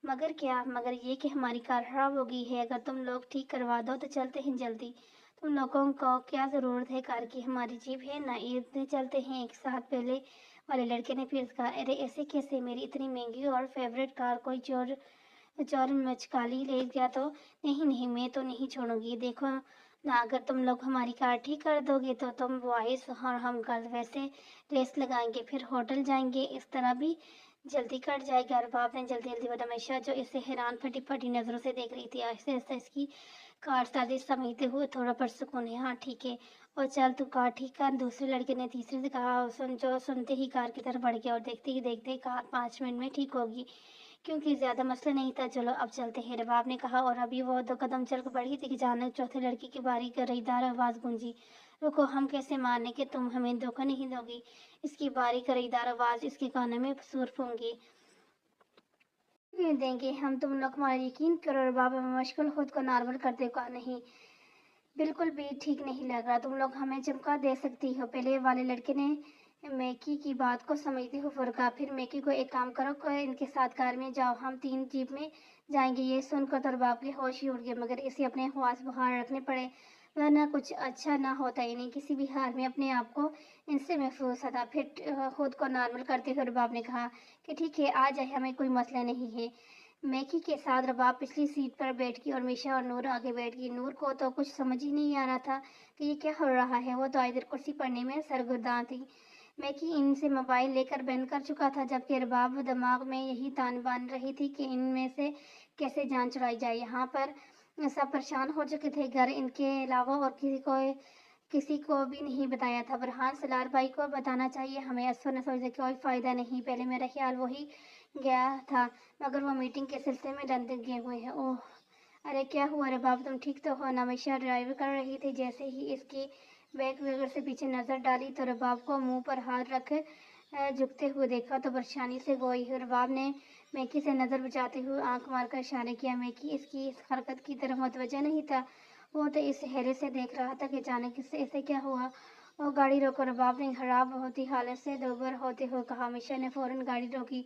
مگر کیا؟ مگر یہ کہ ہماری کار خراب ہو گئی ہے، اگر تم لوگ ٹھیک کروا دو تو چلتے ہیں جلدی۔ تم لوگوں کو کیا ضرورت ہے کار کی، ہماری جیپ ہے نا، اتنے چلتے ہیں ایک ساتھ۔ پہلے والے لڑکے نے پھر کہا، ارے ایسے کیسے، میری اتنی مہنگی اور فیوریٹ کار کوئی چور مچکالی لے گیا تو؟ نہیں، میں تو نہیں چھوڑوں گی، دیکھو نا، اگر تم لوگ ہماری کار ٹھیک کر دو گے تو تم بوائز اور ہم گرلز ویسے ریس لگائیں گے، پھر ہوٹل جائیں گے، اس طرح بھی جلدی کٹ جائے گا۔ رباب نے جلدی رمیشہ جو اسے حیران پھٹی نظروں سے دیکھ رہی تھی، آہستہ آہستہ اس کی کار سازش سمجھتے ہوئے تھوڑا پرسکون ہے، ہاں ٹھیک ہے، اور چل تو کار ٹھیک کر۔ دوسرے لڑکے نے تیسرے سے کہا، جو سنتے ہی کار کی طرف بڑھ گیا اور دیکھتے ہی دیکھتے کار 5 منٹ میں ٹھیک ہوگی، کیونکہ زیادہ مسئلہ نہیں تھا، چلو اب چلتے ہیں، رباب نے کہا، اور ابھی وہ 2 قدم چل کر بڑھی تھی کہ اچانک چوتھے لڑکے کی باریک رئیدار آواز گونجی، رکو، ہم کیسے مانے کہ تم ہمیں دھوکہ نہیں دو گی؟ اس کی باریک رئیدار آواز اس کے کانوں میں سور پھونکی، دیں گے ہم، تم لوگ ہمارا یقین کرو۔ رباب مشکل خود کو نارمل کرتے ہوئے کہا، نہیں، بالکل بھی ٹھیک نہیں لگ رہا، تم لوگ ہمیں چمکا دے سکتی ہو۔ پہلے والے لڑکے نے میکی کی بات کو سمجھتے ہوئے فوراً کہا، پھر میکی کو ایک کام کرو، ان کے ساتھ کار میں جاؤ، ہم 3 جیپ میں جائیں گے۔ یہ سن کر تو رباب کے ہوش ہی اڑ گئے، مگر اسے اپنے حواس بحال رکھنے پڑے ورنہ کچھ اچھا نہ ہوتا، انہیں کسی بھی حال میں اپنے آپ کو ان سے محفوظ تھا۔ پھر خود کو نارمل کرتے ہوئے رباب نے کہا کہ ٹھیک ہے، آ جائے، ہمیں کوئی مسئلہ نہیں ہے۔ میکی کے ساتھ رباب پچھلی سیٹ پر بیٹھ گئی اور میشا اور نور آگے بیٹھ گئی۔ نور کو تو کچھ سمجھ ہی نہیں آ رہا تھا کہ یہ کیا ہو رہا ہے، وہ تو ادھر کرسی پڑھنے میں سرگرداں تھی۔ میکی ان سے موبائل لے کر بند کر چکا تھا، جبکہ رباب دماغ میں یہی تان بان رہی تھی کہ ان میں سے کیسے جان چھڑائی جائے۔ یہاں پر سب پریشان ہو چکے تھے، گھر ان کے علاوہ اور کسی کو بھی نہیں بتایا تھا۔ فرحان سالار بھائی کو بتانا چاہیے، ہمیں اثر نہ سمجھے کوئی فائدہ نہیں، پہلے میرا خیال وہی گیا تھا، مگر وہ میٹنگ کے سلسلے میں لندن گئے ہوئے ہیں۔ اوہ ارے کیا ہوا رباب، تم ٹھیک تو ہو نا؟ میشا ڈرائیو کر رہی تھی، جیسے ہی اس کی بیک وگر سے پیچھے نظر ڈالی تو رباب کو منہ پر ہاتھ رکھ جھکتے ہوئے دیکھا تو پریشانی سے گوئی رباب نے میکی سے نظر بچاتے ہوئے آنکھ مار کر اشارہ کیا۔ میکی اس کی اس حرکت کی طرف متوجہ نہیں تھا، وہ تو اس حیرت سے دیکھ رہا تھا کہ اچانک اسے کیا ہوا۔ وہ گاڑی روکو، رباب نے خراب ہوتی حالت سے دوبر ہوتے ہوئے کہا۔ میشا نے فوراً گاڑی روکی۔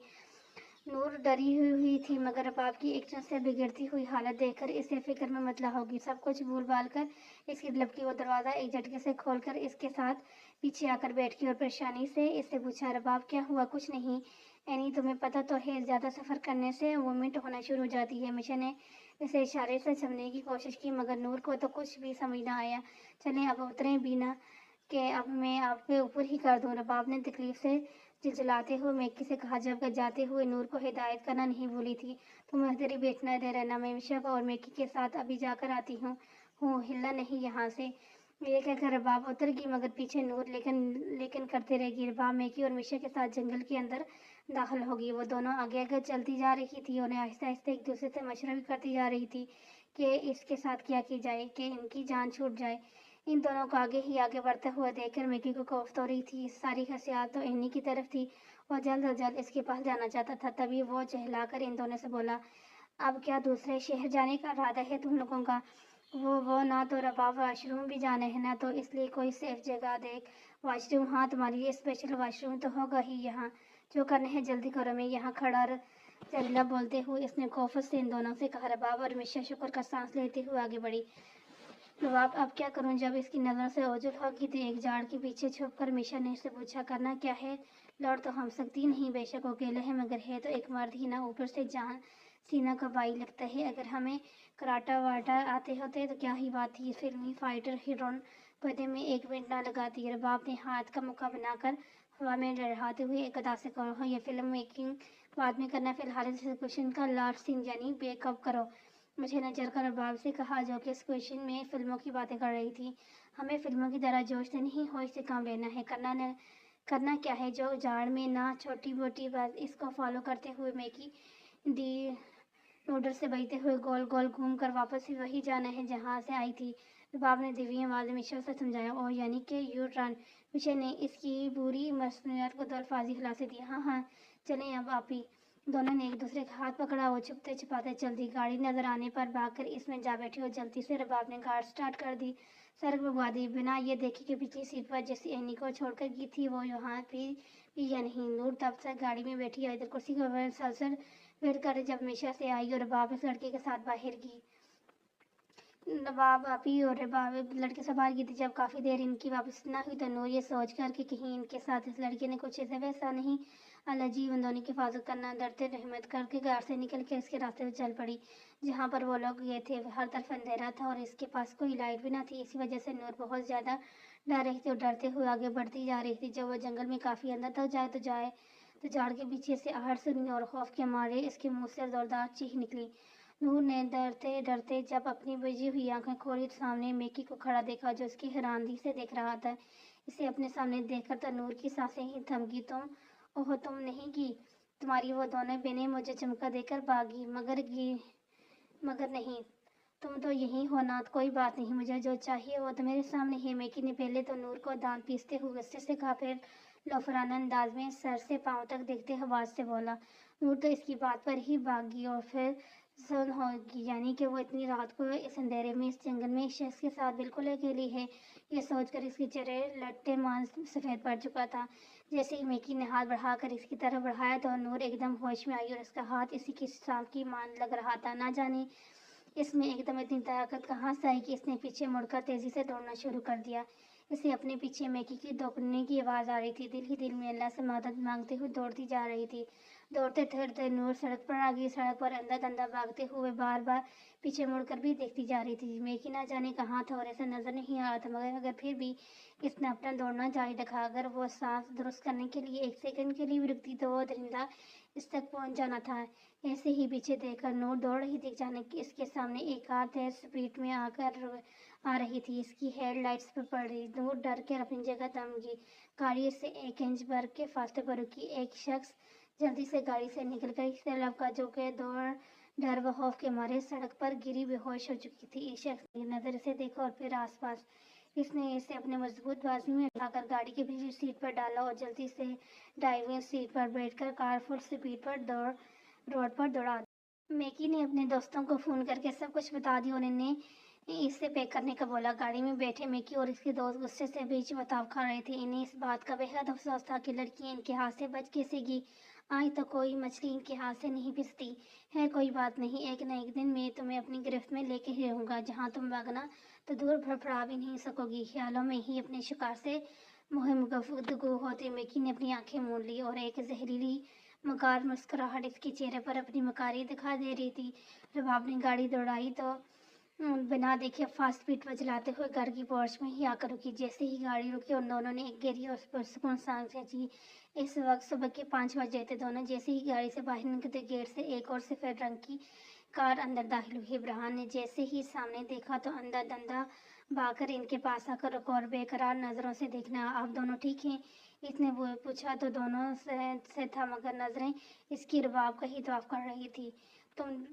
نور ڈری ہوئی تھی، مگر رباب کی ایک سے بگڑتی ہوئی حالت دیکھ کر اسے فکر میں مطلع ہوگی، سب کچھ بھول بھال کر اس کی لپکی۔ وہ دروازہ ایک جھٹکے سے کھول کر اس کے ساتھ پیچھے آ کر بیٹھ گئی اور پریشانی سے اس سے پوچھا، رباب کیا ہوا؟ کچھ نہیں اینی، تمہیں پتہ تو ہے زیادہ سفر کرنے سے وومٹ ہونا شروع ہو جاتی ہے۔ میشا نے اسے اشارے سے سمجھنے کی کوشش کی، مگر نور کو تو کچھ بھی سمجھ نہ آیا۔ چلیں اب اتریں بھی نا کہ اب میں آپ کے اوپر ہی کر دوں، رباب نے تکلیف سے جلجلاتے ہوئے میکی سے کہا، جب جاتے ہوئے نور کو ہدایت کرنا نہیں بھولی تھی، تم ادھر ہی بیٹھنا دے رہنا، میں میشا اور میکی کے ساتھ ابھی جا کر آتی ہوں، ہلنا نہیں یہاں سے۔ یہ کہہ کر رباب اتر گئی، مگر پیچھے نور لیکن کرتے رہ گئی۔ رباب میکی اور میشا کے ساتھ جنگل کے اندر داخل ہو گئی۔ وہ دونوں آگے آگے چلتی جا رہی تھی اور آہستہ آہستہ ایک دوسرے سے مشورہ بھی کرتی جا رہی تھی کہ اس کے ساتھ کیا کی جائے کہ ان کی جان چھوٹ جائے۔ ان دونوں کو آگے ہی آگے بڑھتے ہوئے دیکھ کر میکی کو کوفت ہو رہی تھی، ساری خیالات تو اینی کی طرف تھی، وہ جلد از جلد اس کے پاس جانا چاہتا تھا۔ تبھی وہ چہلا کر ان دونوں سے بولا، اب کیا دوسرے شہر جانے کا ارادہ ہے تم لوگوں کا؟ وہ نہ تو رباب واش روم بھی جانا ہے، نہ تو اس لیے کوئی سیف جگہ دیکھ۔ Wash room? ہاں، تمہارے لیے اسپیشل واش روم تو ہوگا ہی، یہاں جو کرنا ہے جلدی کرو، میں یہاں کھڑا जरीला बोलते हुए इसने खौफ से इन दोनों से कहा। रबाब और मिशा शुक्र का सांस लेते हुए आगे बढ़ी। रबाब, अब क्या करूं? जब इसकी नजर से ओझल होगी तो एक झाड़ के पीछे छुपकर मिशा ने इससे पूछा, करना क्या है? लड़ तो हम सकती नहीं, बेशक अकेले है, मगर है तो एक मर्द ही ना, ऊपर से जान सीना कबाई लगता है। अगर हमें कराटा वाटा आते होते तो क्या ही बात थी, फिल्मी फाइटर हीरोइन बनने में 1 मिनट ना लगाती। रबाब ने हाथ का मुक्का बनाकर हवा में लहराते हुए एक अदा से कहा, यह फिल्म मेकिंग बाद में करना, फिलहाल इस क्वेश्चन का लास्ट सीन यानी बेकअप करो। मुझे नजर कर रबाब से कहा, जो कि इस क्वेश्चन में फिल्मों की बातें कर रही थी। हमें फिल्मों की तरह जोश से नहीं, होश से काम लेना है। करना क्या है? जो झाड़ में ना, छोटी मोटी बात। इसको फॉलो करते हुए मैकी दी नूडल से बहते हुए गोल गोल घूम कर वापस ही वही जाना है जहाँ से आई थी। रबाब ने दिव्य आवाज में मिशा से समझाया। ओ यानी कि यू टर्न। मिशा ने इसकी बुरी मसनूयात को दलफाजी हिला से दिया। हाँ हाँ, चलें अब आप ही। दोनों ने एक दूसरे का हाथ पकड़ा और छुपते छिपाते चल दी। गाड़ी नजर आने पर भागकर इसमें जा बैठी और जल्दी से रबाब ने गाड़ी स्टार्ट कर दी। सड़क पर बुआ दी, बिना ये देखे कि पिछली सीट पर जैसी एनी को छोड़कर गई थी वो यहाँ भी या नहीं। नूर तब तक गाड़ी में बैठी इधर कुर्सी पर सलसल वेट कर जब मिशा से आई और रबाब इस लड़के के साथ बाहर गई। नवाब आपी और रबाब लड़के से बाहर गई थी। जब काफ़ी देर इनकी वापस ना हुई तो नूर ये सोच कर कि कहीं इनके साथ इस लड़के ने कुछ ऐसा वैसा नहीं अलजी उन दोनों की हिफाजत करना, डरते रहमत करके घर से निकल के इसके रास्ते में चल पड़ी जहाँ पर वो लोग गए थे। हर तरफ अंधेरा था और इसके पास कोई लाइट भी ना थी। इसी वजह से नूर बहुत ज़्यादा डर रही थी और डरते हुए आगे बढ़ती जा रही थी। जब वो जंगल में काफ़ी अंदर तक जाए तो झाड़ के पीछे से आहट सुनी और खौफ के मारे इसके मुंह से जोरदार चीख निकली। नूर ने डरते डरते जब अपनी बुझी हुई आंखें खोली तो सामने मेकी को खड़ा देखा, जो उसकी हैरानी से देख रहा था। इसे अपने सामने देखकर तो नूर की सांसें ही थम गई। तुम नहीं की? तुम्हारी वो दोनों बहनें मुझे चमका देकर भागी, मगर नहीं, तुम तो यही हो ना। कोई बात नहीं, मुझे जो चाहिए वो तो मेरे सामने है। मेकी ने पहले तो नूर को दांत पीसते हुए गुस्से से कहा, फिर लोफराना अंदाज में सर से पांव तक देखते आवाज से बोला। नूर तो इसकी बात पर ही भागी और फिर सुन होगी, यानी कि वो इतनी रात को इस अंधेरे में इस जंगल में इस शख्स के साथ बिल्कुल अकेली है। ये सोचकर इसके चेहरे लट्टे मांस सफ़ेद पड़ चुका था। जैसे ही मेकी ने हाथ बढ़ाकर इसकी तरफ बढ़ाया तो नूर एकदम होश में आई और इसका हाथ इसी की सांप की मान लग रहा था। ना जाने इसमें एकदम इतनी ताकत कहाँ से आई कि इसने पीछे मुड़कर तेजी से दौड़ना शुरू कर दिया। इसे अपने पीछे मैकी की दौड़ने की आवाज़ आ रही थी। दिल ही दिल में अल्लाह से मदद मांगते हुए दौड़ती जा रही थी। दौड़ते दौड़ते नूर सड़क पर आ गई। सड़क पर अंदर अंदर भागते हुए बार बार पीछे मुड़कर भी देखती जा रही थी। मैकी ना जाने कहाँ था और ऐसा नजर नहीं आ रहा था, मगर फिर भी इसने अपना दौड़ना जारी रखा। अगर वो सांस दुरुस्त करने के लिए 1 सेकंड के लिए भी रुकती तो वो दरिंदा इस तक पहुंच जाना था। ऐसे ही पीछे देखकर नूर दौड़ रही थी। अचानक इसके सामने एक कार तेज स्पीड में आ रही थी। इसकी हेडलाइट्स पर पड़ रही। नूर डर के अपनी जगह दम गई। गाड़ी से 1 इंच भर के फासले पर रुकी। एक शख्स जल्दी से गाड़ी से निकलकर इस तरफ का, जो कि डर व खौफ के मारे सड़क पर गिरी बेहोश हो चुकी थी। इस शख्स ने नजर से देखा और फिर आसपास। इसने इसे अपने मजबूत बाजू में उठाकर गाड़ी की पिछली सीट पर डाला और जल्दी से ड्राइविंग सीट पर बैठकर कार फुल स्पीड पर रोड पर दौड़ा। मैकी ने अपने दोस्तों को फ़ोन करके सब कुछ बता दिया और इन्हें इसे पैक करने का बोला। गाड़ी में बैठे मैकी और इसके दोस्त गुस्से से बीच बर्ताव कर रहे थे। इन्हें इस बात का बेहद अफसोस था कि लड़की इनके हाथ से बच कैसे गई। आज तो कोई मछली इनके हाथ से नहीं फिसती है। कोई बात नहीं, एक न एक दिन मैं तुम्हें अपनी गिरफ्त में लेके ही रहूँगा। जहाँ तुम भागना तो दूर फड़फड़ा भी नहीं सकोगी। ख्यालों में ही अपने शिकार से मुहिम गुफ्तगू होते मैकी ने अपनी आंखें मूंद ली और एक जहरीली मकार मुस्कुराहट इसके चेहरे पर अपनी मकारी दिखा दे रही थी। रबाब ने गाड़ी दौड़ाई तो बिना देखे फास्ट स्पीड पर चलाते हुए घर की पोर्च में ही आकर रुकी। जैसे ही गाड़ी रुकी उन दोनों ने एक गहरी और पुरसुकून सांस खींची। इस वक्त सुबह के 5 बज रहे थे। दोनों जैसे ही गाड़ी से बाहर निकलते गेट से एक और सफ़ेद रंग की कार अंदर दाखिल हुई। इब्राहिम ने जैसे ही सामने देखा तो अंदर दंदा भागकर इनके पास आकर रुका और बेकरार नज़रों से देखना, आप दोनों ठीक हैं? इसने वो पूछा तो दोनों से था, मगर नजरें इसकी रबाब का ही तवाफ कर रही थी। तुम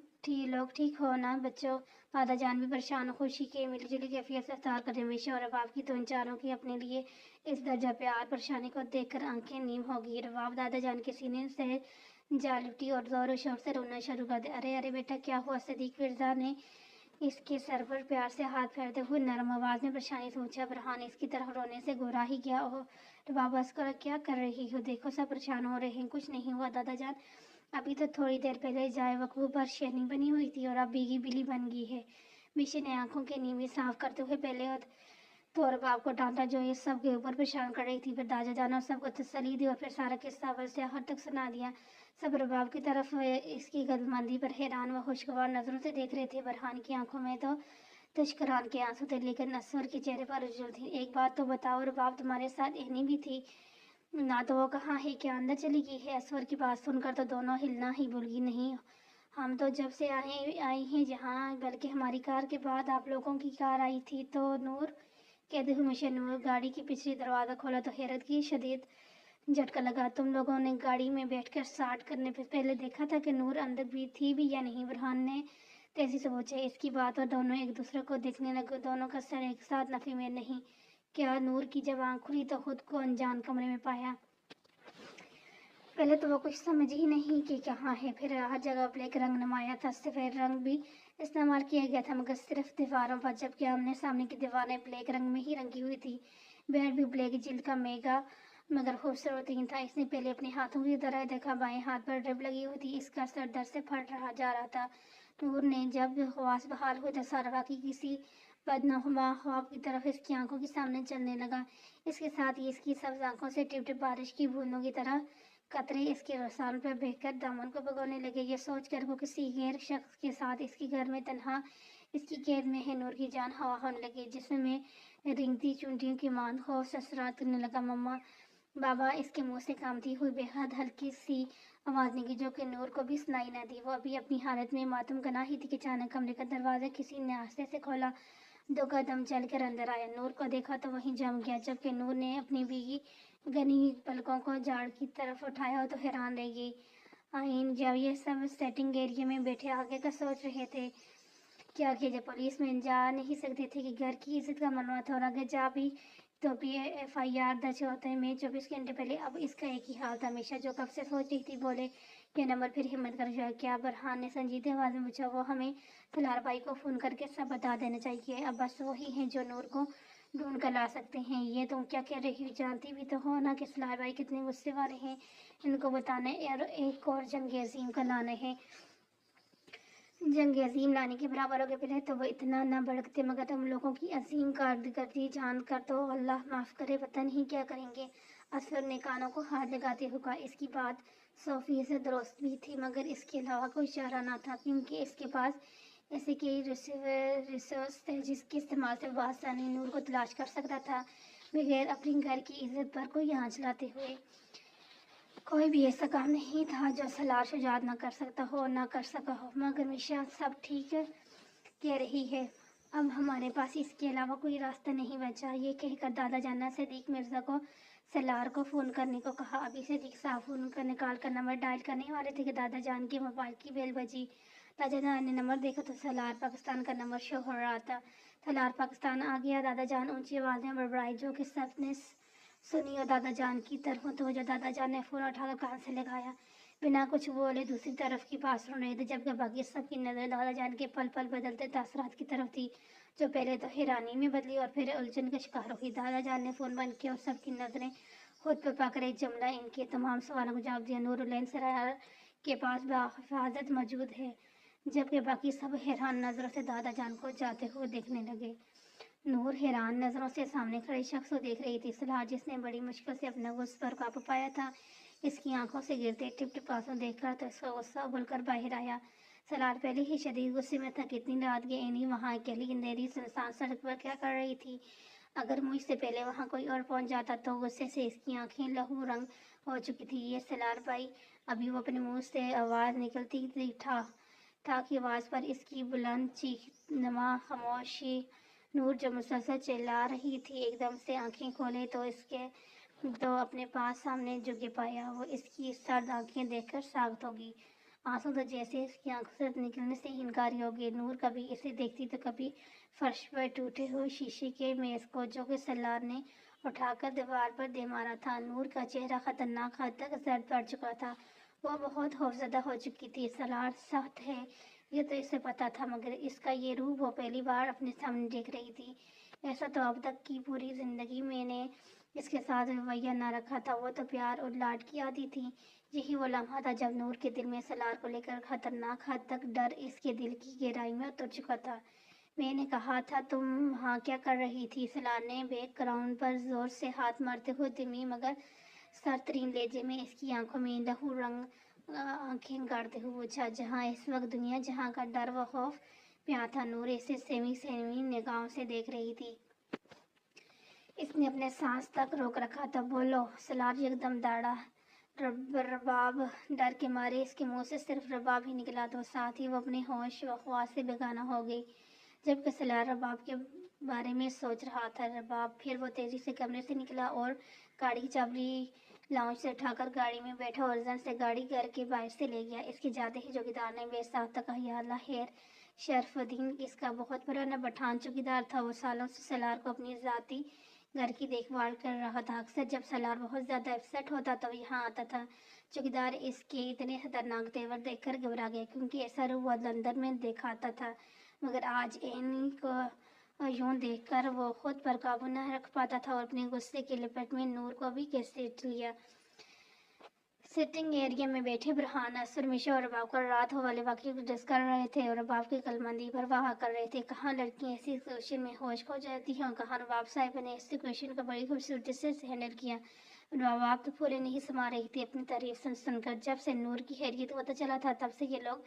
लोग ठीक हो ना बच्चों? दादा जान भी परेशान हो। खुशी के मिलजुली कैफियत से इफ्तार कर रमेशा और रबाब की तो इन चारों की अपने लिए इस दर्जा प्यार परेशानी को देखकर आंखें नीम हो गई। रबाब दादा जान के सीने से जा लिपटी और जोर शोर से रोना शुरू कर दिया। अरे अरे बेटा क्या हुआ? सदीक मिर्जा ने इसके सर पर प्यार से हाथ फेरते हुए नरम आवाज में परेशानी से पूछा। फरहान इसकी तरफ रोने से गोरा ही गया। ओह रबाब, बस कर क्या कर रही हो? देखो सब परेशान हो रहे हैं। कुछ नहीं हुआ दादा जान, अभी तो थोड़ी देर पहले जाए वक़्त पर शेरनी बनी हुई थी और अब भीगी बिल्ली बन गई है। मिशी ने आंखों की नींवें साफ करते हुए पहले और तो और बाप को डांटा जो ये सब के ऊपर परेशान कर रही थी। फिर दादा जान और सबको तसल्ली दी और फिर सारा किस्सा अव्वल से आखिर तक सुना दिया। सब रबाब की तरफ इसकी गद्दमंदी पर हैरान व खुशगवार नजरों से देख रहे थे। बरहान की आंखों में तो तश्करान के आंसू थे, लेकिन असवर के चेहरे पर उज्जवल थी। एक बात तो बताओ रबाब, तुम्हारे साथ एनी भी थी ना? तो वो कहाँ है? क्या अंदर चली गई है? असवर की बात सुनकर तो दोनों हिलना ही भूल गई। नहीं, हम तो जब से आई हैं जहाँ, बल्कि हमारी कार के बाद आप लोगों की कार आई थी। तो नूर, कहते हुए मिशन नूर गाड़ी की पिछली दरवाज़ा खोला तो हैरत की शदीद झटका लगा। तुम लोगों ने गाड़ी में बैठकर स्टार्ट करने से पहले देखा था कि नूर अंदर भी थी भी या नहीं? बुरहान ने तेजी से पूछा। इसकी बात और दोनों एक दूसरे को देखने लगे। दोनों का सर एक साथ नफी में नहीं। क्या? नूर की जब आँख खुली तो खुद को अनजान कमरे में पाया। पहले तो वो कुछ समझ ही नहीं कि कहाँ है। फिर हर जगह ब्लैक रंग नुमाया था, सफ़ेद रंग भी इस्तेमाल किया गया था, मगर सिर्फ दीवारों पर, जबकि आमने सामने की दीवारें ब्लैक रंग में ही रंगी हुई थी। बेड भी ब्लैक जिल्द का मेगा मगर खूबसूरत था। इसने पहले अपने हाथों की तरह देखा। बाएं हाथ पर ड्रिप लगी हुई थी, इसका सर दर्द से फट रहा जा रहा था। नूर ने जब हवास बहाल हुई तो सारा की किसी बदनुमा ख्वाब की तरफ इसकी आंखों के सामने चलने लगा। इसके साथ ही इसकी सब्ज आंखों से टिप टिप बारिश की बूंदों की तरह कतरे इसके रसान पर बहकर दामन को भगोने लगे। ये सोच कर वो किसी गैर शख्स के साथ इसके घर में तन्हा इसकी कैद में है। नूर की जान हवा होने लगी, जिसमें रिंगती चुंटियों की मान खौफ ससरात करने लगा। मम्मा, बाबा, इसके मुंह से कामती हुई बेहद हल्की सी आवाज निकली, जो कि नूर को भी सुनाई न दी। वो अभी अपनी हालत में मातम गना ही थी कि अचानक कमरे का दरवाजा किसी ने आस्ते से खोला। दो कदम चलकर अंदर आया। नूर को देखा तो वहीं जम गया। जबकि नूर ने अपनी भीगी घनी पलकों को जाड़ की तरफ उठाया तो हैरान रह गई। आइन, जब ये सब सेटिंग एरिया में बैठे आगे का सोच रहे थे क्या कि जब पुलिस में जा नहीं सकते थे कि घर की इज्जत का मसला था, और अगर जा भी तो भी FIR दर्ज होते हैं। मैं 24 घंटे पहले अब इसका एक ही हाल था। हमेशा जो कब से सोच रही थी, बोले ये नंबर फिर हिम्मत कर जाए क्या? बरहान ने संजीदे आवाज में पूछा। वो हमें सलार भाई को फ़ोन करके सब बता देना चाहिए। अब बस वही हैं जो नूर को ढूंढ कर ला सकते हैं। ये तुम क्या कह रही हो? जानती भी तो हो ना कि सलार भाई कितने गुस्से वाले हैं। इनको बताने और एक और जंग अजीम का लाना है। जंग अजीम लाने के बराबर हो गए। पहले तो वो इतना ना भड़कते, मगर तुम लोगों की अजीम कारकर्दगी जान कर तो अल्लाह माफ़ करे पता नहीं क्या करेंगे। असफर ने कानों को हाथ लगाते हुए कहा। इसकी बात 100% दुरुस्त भी थी, मगर इसके अलावा कोई चारा ना था, क्योंकि इसके पास ऐसे कई रिसोर्स थे जिसके इस्तेमाल से वो आसानी नूर को तलाश कर सकता था, बगैर अपने घर की इज्जत पर कोई आँच लाते हुए। कोई भी ऐसा काम नहीं था जो सलार शुजात ना कर सकता हो, ना कर सका हो। मगर मिशा सब ठीक कह रही है। अब हमारे पास इसके अलावा कोई रास्ता नहीं बचा। ये कहकर दादा जान ने सदीक मिर्ज़ा को सलार को फ़ोन करने को कहा। अभी सदीक साहब फ़ोन कर निकाल कर नंबर डायल करने वाले थे कि दादा जान के मोबाइल की बेल बजी। दादा जान ने नंबर देखा तो सलार पाकिस्तान का नंबर शो हो रहा था। सलार पाकिस्तान आ गया। दादा जान ऊंची आवाज़ में बड़बड़ाई, जो कि सबने सुनी और दादा जान की तरफ तवज्जो। दादा जान ने फ़ोन उठाकर कान से लगाया, बिना कुछ बोले दूसरी तरफ की बात सुन रहे थे, जबकि बाकी सबकी नज़र दादा जान के पल पल बदलते तासरात की तरफ थी, जो पहले तो हैरानी में बदली और फिर उलझन का शिकार हुई। दादा जान ने फ़ोन बंद किया और सबकी नज़रें खुद पर पाकर एक जुमला इनके तमाम सवालों को जवाब दिया। नूरुल्लैन सरार के पास बाहिफाजत मौजूद है। जबकि बाकी सब हैरान नज़रों से दादा जान को जाते हुए देखने लगे। नूर हैरान नज़रों से सामने खड़े शख्स को देख रही थी। सलार, जिसने बड़ी मुश्किल से अपना गुस्सा पर काबू पाया था, इसकी आंखों से गिरते टिप टिप आंसू देखकर तो इसका गुस्सा उबलकर बाहर आया। सलार पहले ही शदीद गुस्से में था। कितनी रात के एनी वहाँ अकेली अंधेरी सुनसान सड़क पर क्या कर रही थी? अगर मुझसे पहले वहाँ कोई और पहुँच जाता तो? गुस्से से इसकी आंखें लहू रंग हो चुकी थी। ये सलार भाई, अभी वो अपने मुँह से आवाज़ निकलती थी था कि आवाज़ पर इसकी बुलंद चीख नमा खामोशी। नूर जो मुसलसल चिल्ला रही थी, एकदम से आंखें खोले तो इसके तो अपने पास सामने झुके पाया। वो इसकी सर्द आंखें देखकर साख्त होगी। आंसू तो जैसे इसकी आंखों से निकलने से ही इनकारी हो गई। नूर कभी इसे देखती तो कभी फर्श पर टूटे हुए शीशे के मेज को, जो कि सलार ने उठाकर दीवार पर दे मारा था। नूर का चेहरा खतरनाक हद तक जर्द पड़ चुका था। वो बहुत खौफजदा हो चुकी थी। सलार सख्त है, ये तो इसे पता था, मगर इसका ये रूप वो पहली बार अपने सामने देख रही थी। ایسا تو اب تک کی پوری زندگی میں نے اس کے ساتھ رویہ نہ رکھا تھا، وہ تو پیار اور لاڈ کی عادی تھی۔ یہی وہ لمحہ تھا جب نور کے دل میں سلار کو لے کر خطرناک حد تک ڈر اس کے دل کی گہرائی میں اتر چکا تھا۔ میں نے کہا تھا تم وہاں کیا کر رہی تھی؟ سلار نے بیک گراؤنڈ پر زور سے ہاتھ مارتے ہوئے دمی مگر سر ترین لہجے میں اس کی آنکھوں میں لہو رنگ آنکھیں گاڑتے ہوئے پوچھا۔ جہاں اس وقت دنیا جہاں کا ڈر و خوف پیاں تھا، نور اسے سہمی نگاہوں سے دیکھ رہی تھی۔ اس نے اپنے سانس تک روک رکھا تھا۔ بولو، سلار یکدم دوڑا۔ رباب۔ ڈر کے مارے اس کے منہ سے صرف رباب ہی نکلا تو ساتھ ہی وہ اپنے ہوش و خواص سے بیگانہ ہو گئی، جبکہ سلار رباب کے بارے میں سوچ رہا تھا۔ رباب۔ پھر وہ تیزی سے کمرے سے نکلا اور گاڑی کی چابی لاؤنج سے اٹھا کر گاڑی میں بیٹھا اور زن سے گاڑی گھر کے باہر سے لے گیا۔ اس کے جاتے ہی چوکیدار نے بے ساختہ کہا، یا اللہ خیر۔ شرف الدین اس کا بہت پرانا پٹھان چوکیدار تھا۔ وہ سالوں سے سلار کو اپنی ذاتی گھر کی دیکھ بھال کر رہا تھا۔ اکثر جب سلار بہت زیادہ اپسیٹ ہوتا تو یہاں آتا تھا۔ چوکیدار اس کے اتنے خطرناک تیور دیکھ کر گھبرا گیا، کیونکہ ایسا روح وہ لندن میں دیکھا آتا تھا، مگر آج اینی کو یوں دیکھ کر وہ خود پر قابو نہ رکھ پاتا تھا اور اپنے غصے کے لپٹ میں نور کو بھی گھسیٹ لیا۔ سٹنگ ایریا میں بیٹھے برہان، اسر، میشا اور رباب کو رات والے واقعے کو ڈسکس کر رہے تھے اور رباب کی کلمندی پر واہ کر رہے تھے۔ کہاں لڑکیاں ایسی سچویشن میں ہوش کھو جاتی ہیں اور کہاں رباب صاحب نے اس سچویشن کو بڑی خوبصورتی سے ہینڈل کیا۔ رباب تو پھولے نہیں سما رہی تھی اپنی تعریف سن کر۔ جب سے نور کی خیریت پتہ چلا تھا تب سے یہ لوگ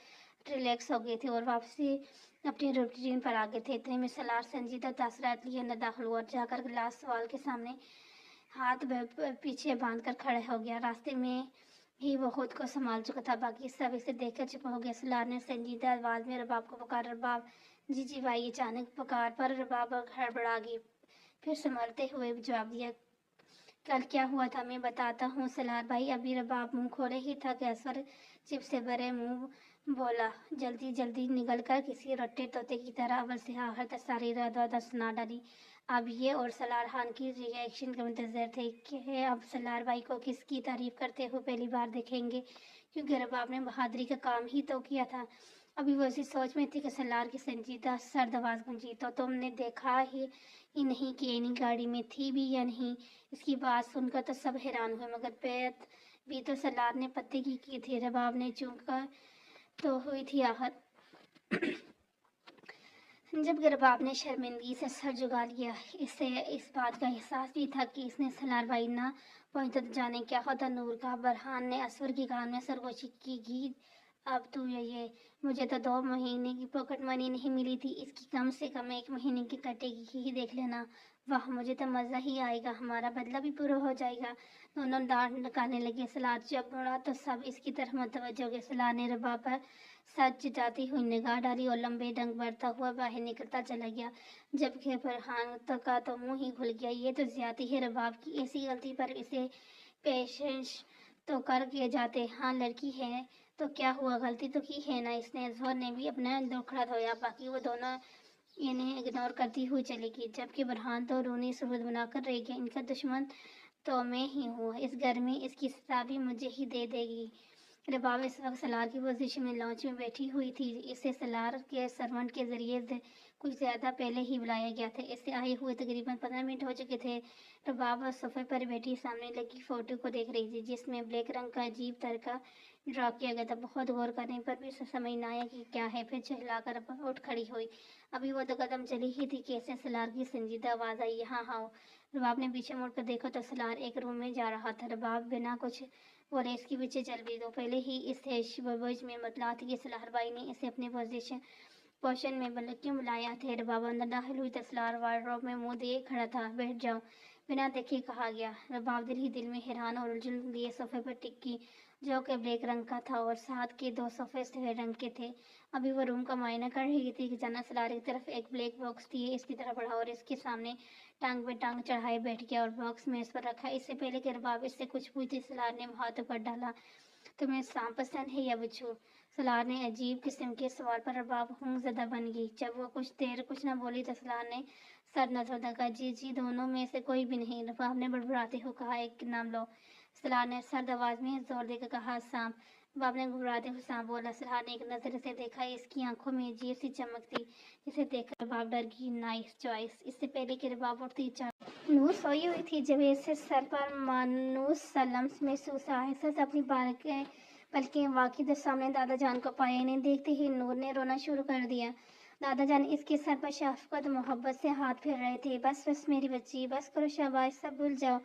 ریلیکس ہو گئے تھے اور واپسی اپنی روٹین پر آ گئے تھے۔ اتنے میں سلار سنجیدہ تاثرات لیے اندر داخل ہوا اور جا کر گلاس وال کے سامنے ہاتھ پیچھے باندھ کر کھڑا ہو گیا۔ راستے میں ہی وہ خود کو سنبھال چکا تھا، باقی سب اسے دیکھ کر چپ ہو گیا۔ سلار نے سنجیدہ آواز میں رباب کو پکارا، رباب۔ جی جی بھائی۔ اچانک پکار پر رباب ہڑبڑا گئی، پھر سنبھلتے ہوئے جواب دیا، کل کیا ہوا تھا میں بتاتا ہوں سلار بھائی۔ ابھی رباب منہ کھولے ہی تھا کہ اسر چپ سے بھرے منہ بولا، جلدی نگل کر کسی رٹے طوطے کی طرح اول سے آخر ساری رد سنا ڈالی۔ اب یہ اور سلار خان کی ری ایکشن کا منتظر تھے کہ اب سلار بھائی کو کس کی تعریف کرتے ہوئے پہلی بار دیکھیں گے، کیونکہ رباب نے بہادری کا کام ہی تو کیا تھا۔ ابھی وہ اسی سوچ میں تھی کہ سلار کی سنجیدہ سرد آواز گونجی، تو تم نے دیکھا ہی نہیں کہ اینی گاڑی میں تھی بھی یا نہیں؟ اس کی بات سن کر تو سب حیران ہوئے، مگر بات بھی تو سلار نے پتے کی تھی۔ رباب نے چونک تو ہوئی تھی آخر، جبکہ رباب نے شرمندگی سے سر جھکا لیا۔ اسے اس بات کا احساس بھی تھا کہ اس نے سلار بھائی نہ پہنچتا تو جانے کیا ہوتا۔ نور کا برہان نے اسور کی کان میں سرگوشی کی، اب تو یہ مجھے تو 2 مہینے کی پاکٹ منی نہیں ملی تھی، اس کی کم سے کم 1 مہینے کی کٹے گی ہی دیکھ لینا۔ واہ، مجھے تو مزہ ہی آئے گا، ہمارا بدلہ بھی پورا ہو جائے گا۔ دونوں ڈانٹ نکالنے لگے۔ سلار جب مڑا تو سب اس کی طرف متوجہ ہو گئے۔ سلار نے رباب پر سر جھکاتی ہوئی نگاہ ڈالی اور لمبے ڈنک بھرتا ہوا باہر نکلتا چلا گیا، جبکہ برہان کا تو منہ ہی کھل گیا۔ یہ تو زیادتی ہے رباب کی، ایسی غلطی پر اسے پیش تو کر کے جاتے۔ ہاں لڑکی ہے تو کیا ہوا، غلطی تو کی ہے نا۔ اس نے ظہور نے بھی اپنا دھوکڑا دھویا، باقی وہ دونوں انہیں اگنور کرتی ہوئی چلی گئی، جبکہ برہان تو رونی ثبوت بنا کر رہ گیا، ان کا دشمن تو میں ہی ہوں، اس گھر میں اس کی سزا بھی مجھے ہی دے دے گی۔ رباب اس وقت سلار کی پوزیشن میں لاؤنج میں بیٹھی ہوئی تھی۔ اسے سلار کے سرونٹ کے ذریعے کچھ زیادہ پہلے ہی بلایا گیا تھا۔ اسے آئے ہوئے تقریباً 15 منٹ ہو چکے تھے۔ رباب صوفے پر بیٹھی سامنے لگی فوٹو کو دیکھ رہی تھی، جس میں بلیک رنگ کا عجیب طرح کا ڈرا کیا گیا تھا۔ بہت غور کرنے پر بھی اسے سمجھ نہ آیا کہ کیا ہے، پھر چہلا کر اٹھ کھڑی ہوئی۔ ابھی وہ 2 قدم چلی ہی تھی کہ اسے سلار کی سنجیدہ آواز آئی، یہاں آؤ۔ رباب نے پیچھے مڑ کر دیکھا تو سلار ایک روم میں جا رہا تھا۔ رباب بنا کچھ بولے اس کے پیچھے چل گئی، تو پہلے ہی اسے شبوج میں مطلع تھی کہ سلار بھائی نے اسے اپنے پوزیشن میں کیوں بلایا ہے۔ رباب اندر داخل ہوئی تو سلار وارڈروب میں منہ دیے کھڑا تھا۔ بیٹھ جاؤ، بنا دیکھے کہا گیا۔ رباب دل ہی دل میں حیران اور الجھن لیے صوفے پر ٹکی، جو کہ بلیک رنگ کا تھا اور ساتھ کے 2 صوفے سفید رنگ کے تھے۔ ابھی وہ روم کا معائنہ کر رہی تھی کہ جانا سلار کی طرف ایک بلیک باکس دیے اس کی طرف بڑھا اور اس کے سامنے ٹانگ پہ ٹانگ چڑھائے بیٹھ گیا اور باکس میز پر رکھا۔ اس سے پہلے کہ رباب اس سے کچھ پوچھتی، سلار نے ہاتھ اوپر ڈالا، تمہیں سانپ پسند ہے یا بچھو؟ سلار نے عجیب قسم کے سوال پر رباب ہنگ زدہ بن گئی۔ جب وہ کچھ دیر کچھ نہ بولی تو سلار نے سر نچوڑا کہا، جی دونوں میں سے کوئی بھی نہیں۔ رباب نے بڑبڑاتے ہوئے کہا، ایک نام لو۔ سلار نے سرد آواز میں زور دے کر کہا، سانپ۔ बाप ने घबराते हुए सांप बोला। सलाह ने एक नजर से देखा, इसकी आंखों में अजीब सी चमक थी, जिसे देखकर बाप डर गई। Nice choice. इससे पहले कि बाप उठती नूर सोई हुई थी जब इससे सर पर मानूस सलम्स महसूस आया। सच अपनी पलकें वाकई तो सामने दादा जान को पाया। इन्हें देखते ही नूर ने रोना शुरू कर दिया। दादा जान इसके सर पर शफकत मोहब्बत से हाथ फेर रहे थे। बस बस मेरी बच्ची, बस करो, शाबाश, सब भूल जाओ,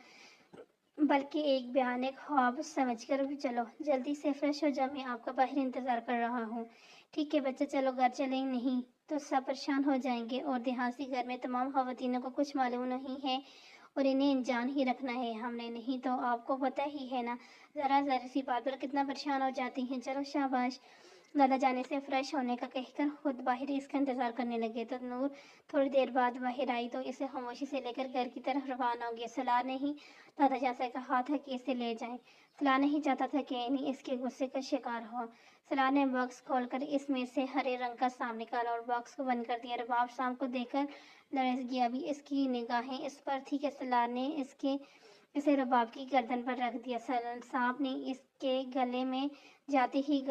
बल्कि एक बयान एक ख्वाब समझकर भी चलो। जल्दी से फ्रेश हो जाओ, मैं आपका बाहर इंतजार कर रहा हूँ। ठीक है बच्चा, चलो घर चलें, नहीं तो सब परेशान हो जाएंगे। और देहाती घर में तमाम खवातीनों को कुछ मालूम नहीं है और इन्हें अनजान ही रखना है हमने, नहीं तो आपको पता ही है ना, जरा जरा सी बात पर कितना परेशान हो जाती हैं। चलो शाबाश। दादा जाने से फ्रेश होने का कहकर खुद बाहर इसका इंतजार करने लगे। तो नूर थोड़ी देर बाद बाहर आई तो इसे खामोशी से लेकर घर की तरफ रवाना हो गया। सलाह ने ही दादा जान से कहा था कि इसे ले जाएं। सलाह नहीं चाहता था कि इन्हीं इसके गुस्से का शिकार हो। सलाह ने बॉक्स खोलकर इसमें से हरे रंग का सांप निकाला और बॉक्स को बंद कर दिया। रबाब सांप को देखकर लरस गया। अभी इसकी निगाहें इस पर थी कि सलाह ने इसे रबाब की गर्दन पर रख दिया। सांप ने इसके गले में जाते ही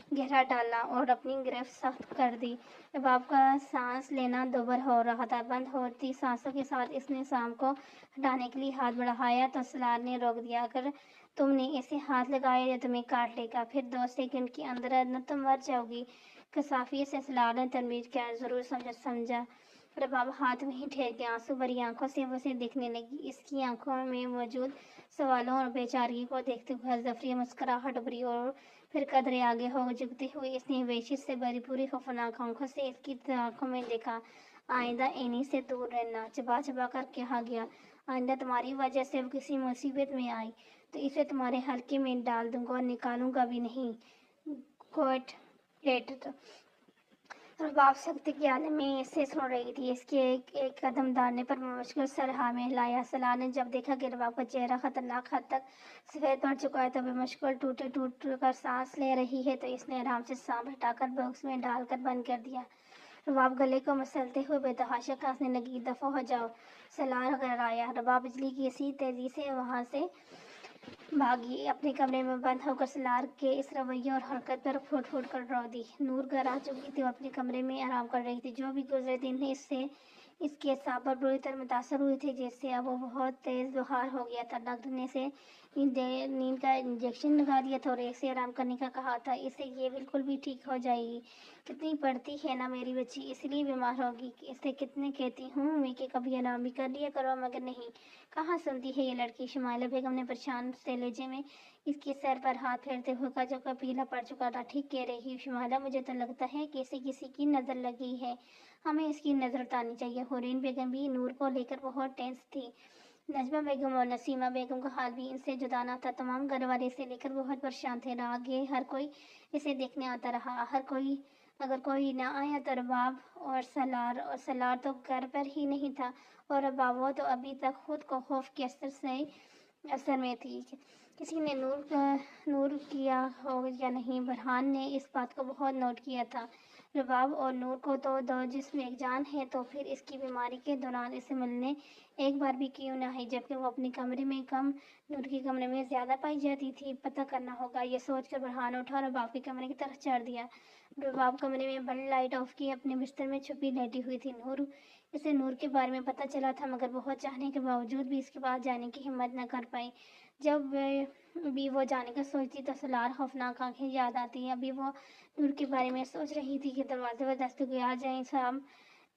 गहरा डाला और अपनी गिरफ्त सख्त कर दी। रबाब का सांस लेना दोबारा हो रहा था। बंद होती सांसों के साथ इसने सांप को हटाने के लिए हाथ बढ़ाया तो सलार ने रोक दिया। अगर तुमने इसे हाथ लगाया या तुम्हें काट लेगा, फिर 2 सेकंड के अंदर न तुम मर जाओगी। कसाफी से सलार ने तनवीर किया। जरूर समझा। रबाब हाथ में ही ठहर गया। आंसू भरी आंखों से उसे देखने लगी। इसकी आंखों में मौजूद सवालों और बेचारगी को देखते हुए जफरी मुस्कुराहट उभरी और फिर कदरे आगे हो झुकते हुए इसने वेशिश से भरी पूरी खौफनाक आंखों से इसकी आंखों में देखा। आइंदा इन्हीं से दूर रहना, चबा चबा कर कहा गया। आइंदा तुम्हारी वजह से वो किसी मुसीबत में आई तो इसे तुम्हारे हल्के में डाल दूंगा और निकालूंगा भी नहीं। कोट लेट रबाब सख्ती के आलम में इससे सुन रही थी। इसके एक कदम डालने पर मुश्किल सलाह में हिलाया। सलाह ने जब देखा कि रबाब का चेहरा खतरनाक हद तक सफेद पड़ चुका है तो वह मुश्किल टूट कर सांस ले रही है तो इसने आराम से सांप हटाकर बॉक्स में डालकर बंद कर दिया। रबाब गले को मसलते हुए बेतहाशा खांसने लगी। दफा हो जाओ, सलाह कर आया। रबाब बिजली की इसी तेजी से वहां से भागी। अपने कमरे में बंद होकर सलार के इस रवैये और हरकत पर फूट फूट कर रो दी। नूर घर आ चुकी थी और अपने कमरे में आराम कर रही थी। जो भी गुजरे दिन इसके साथ पर बुरी तरह मुतासर हुए थे, जिससे अब वो बहुत तेज बुखार हो गया था। डॉक्टर ने इसे नींद का इंजेक्शन लगा दिया था और इसे आराम करने का कहा था। इससे ये बिल्कुल भी ठीक हो जाएगी। कितनी पढ़ती है ना मेरी बच्ची, इसलिए बीमार होगी। इसे कितने कहती हूँ मैं कि कभी आराम भी कर लिया करो, मगर नहीं, कहाँ सुनती है ये लड़की। शुमाइला बेगम ने परेशान से लहजे में इसके सर पर हाथ फेरते हुए कहा, जो का पीला पड़ चुका था। ठीक कह रही शुमाइला, मुझे तो लगता है कि इसे किसी की नज़र लगी है, हमें इसकी नज़र उतारनी चाहिए। हुरैन बेगम भी नूर को लेकर बहुत टेंस थी। नजमा बेगम और नसीमा बेगम का हाल भी इनसे जुदा न था। तमाम घर वाले इसे लेकर बहुत परेशान थे। आगे हर कोई इसे देखने आता रहा। अगर कोई न आया तो रबाब और सलार तो घर पर ही नहीं था और रबाब तो अभी तक खुद को खौफ के असर में थी। किसी ने नूर किया हो या नहीं, बरहान ने इस बात को बहुत नोट किया था। रबाब और नूर को तो दो जिस्म एक जान है, तो फिर इसकी बीमारी के दौरान इसे मिलने एक बार भी क्यों ना है, जबकि वो अपने कमरे में कम, नूर के कमरे में ज्यादा पाई जाती थी। पता करना होगा, ये सोचकर बरहान उठा और रबाब के कमरे की तरफ चढ़ दिया। रबाब कमरे में बड़ी लाइट ऑफ की अपने बिस्तर में छुपी लेटी हुई थी। इसे नूर के बारे में पता चला था, मगर बहुत चाहने के बावजूद भी इसके पास जाने की हिम्मत न कर पाई। जब भी वो जाने का सोचती तो सलार खौफनाक आंखें याद आती। अभी वो नूर के बारे में सोच रही थी कि दरवाजे पर दस्तक आ जाए। शाम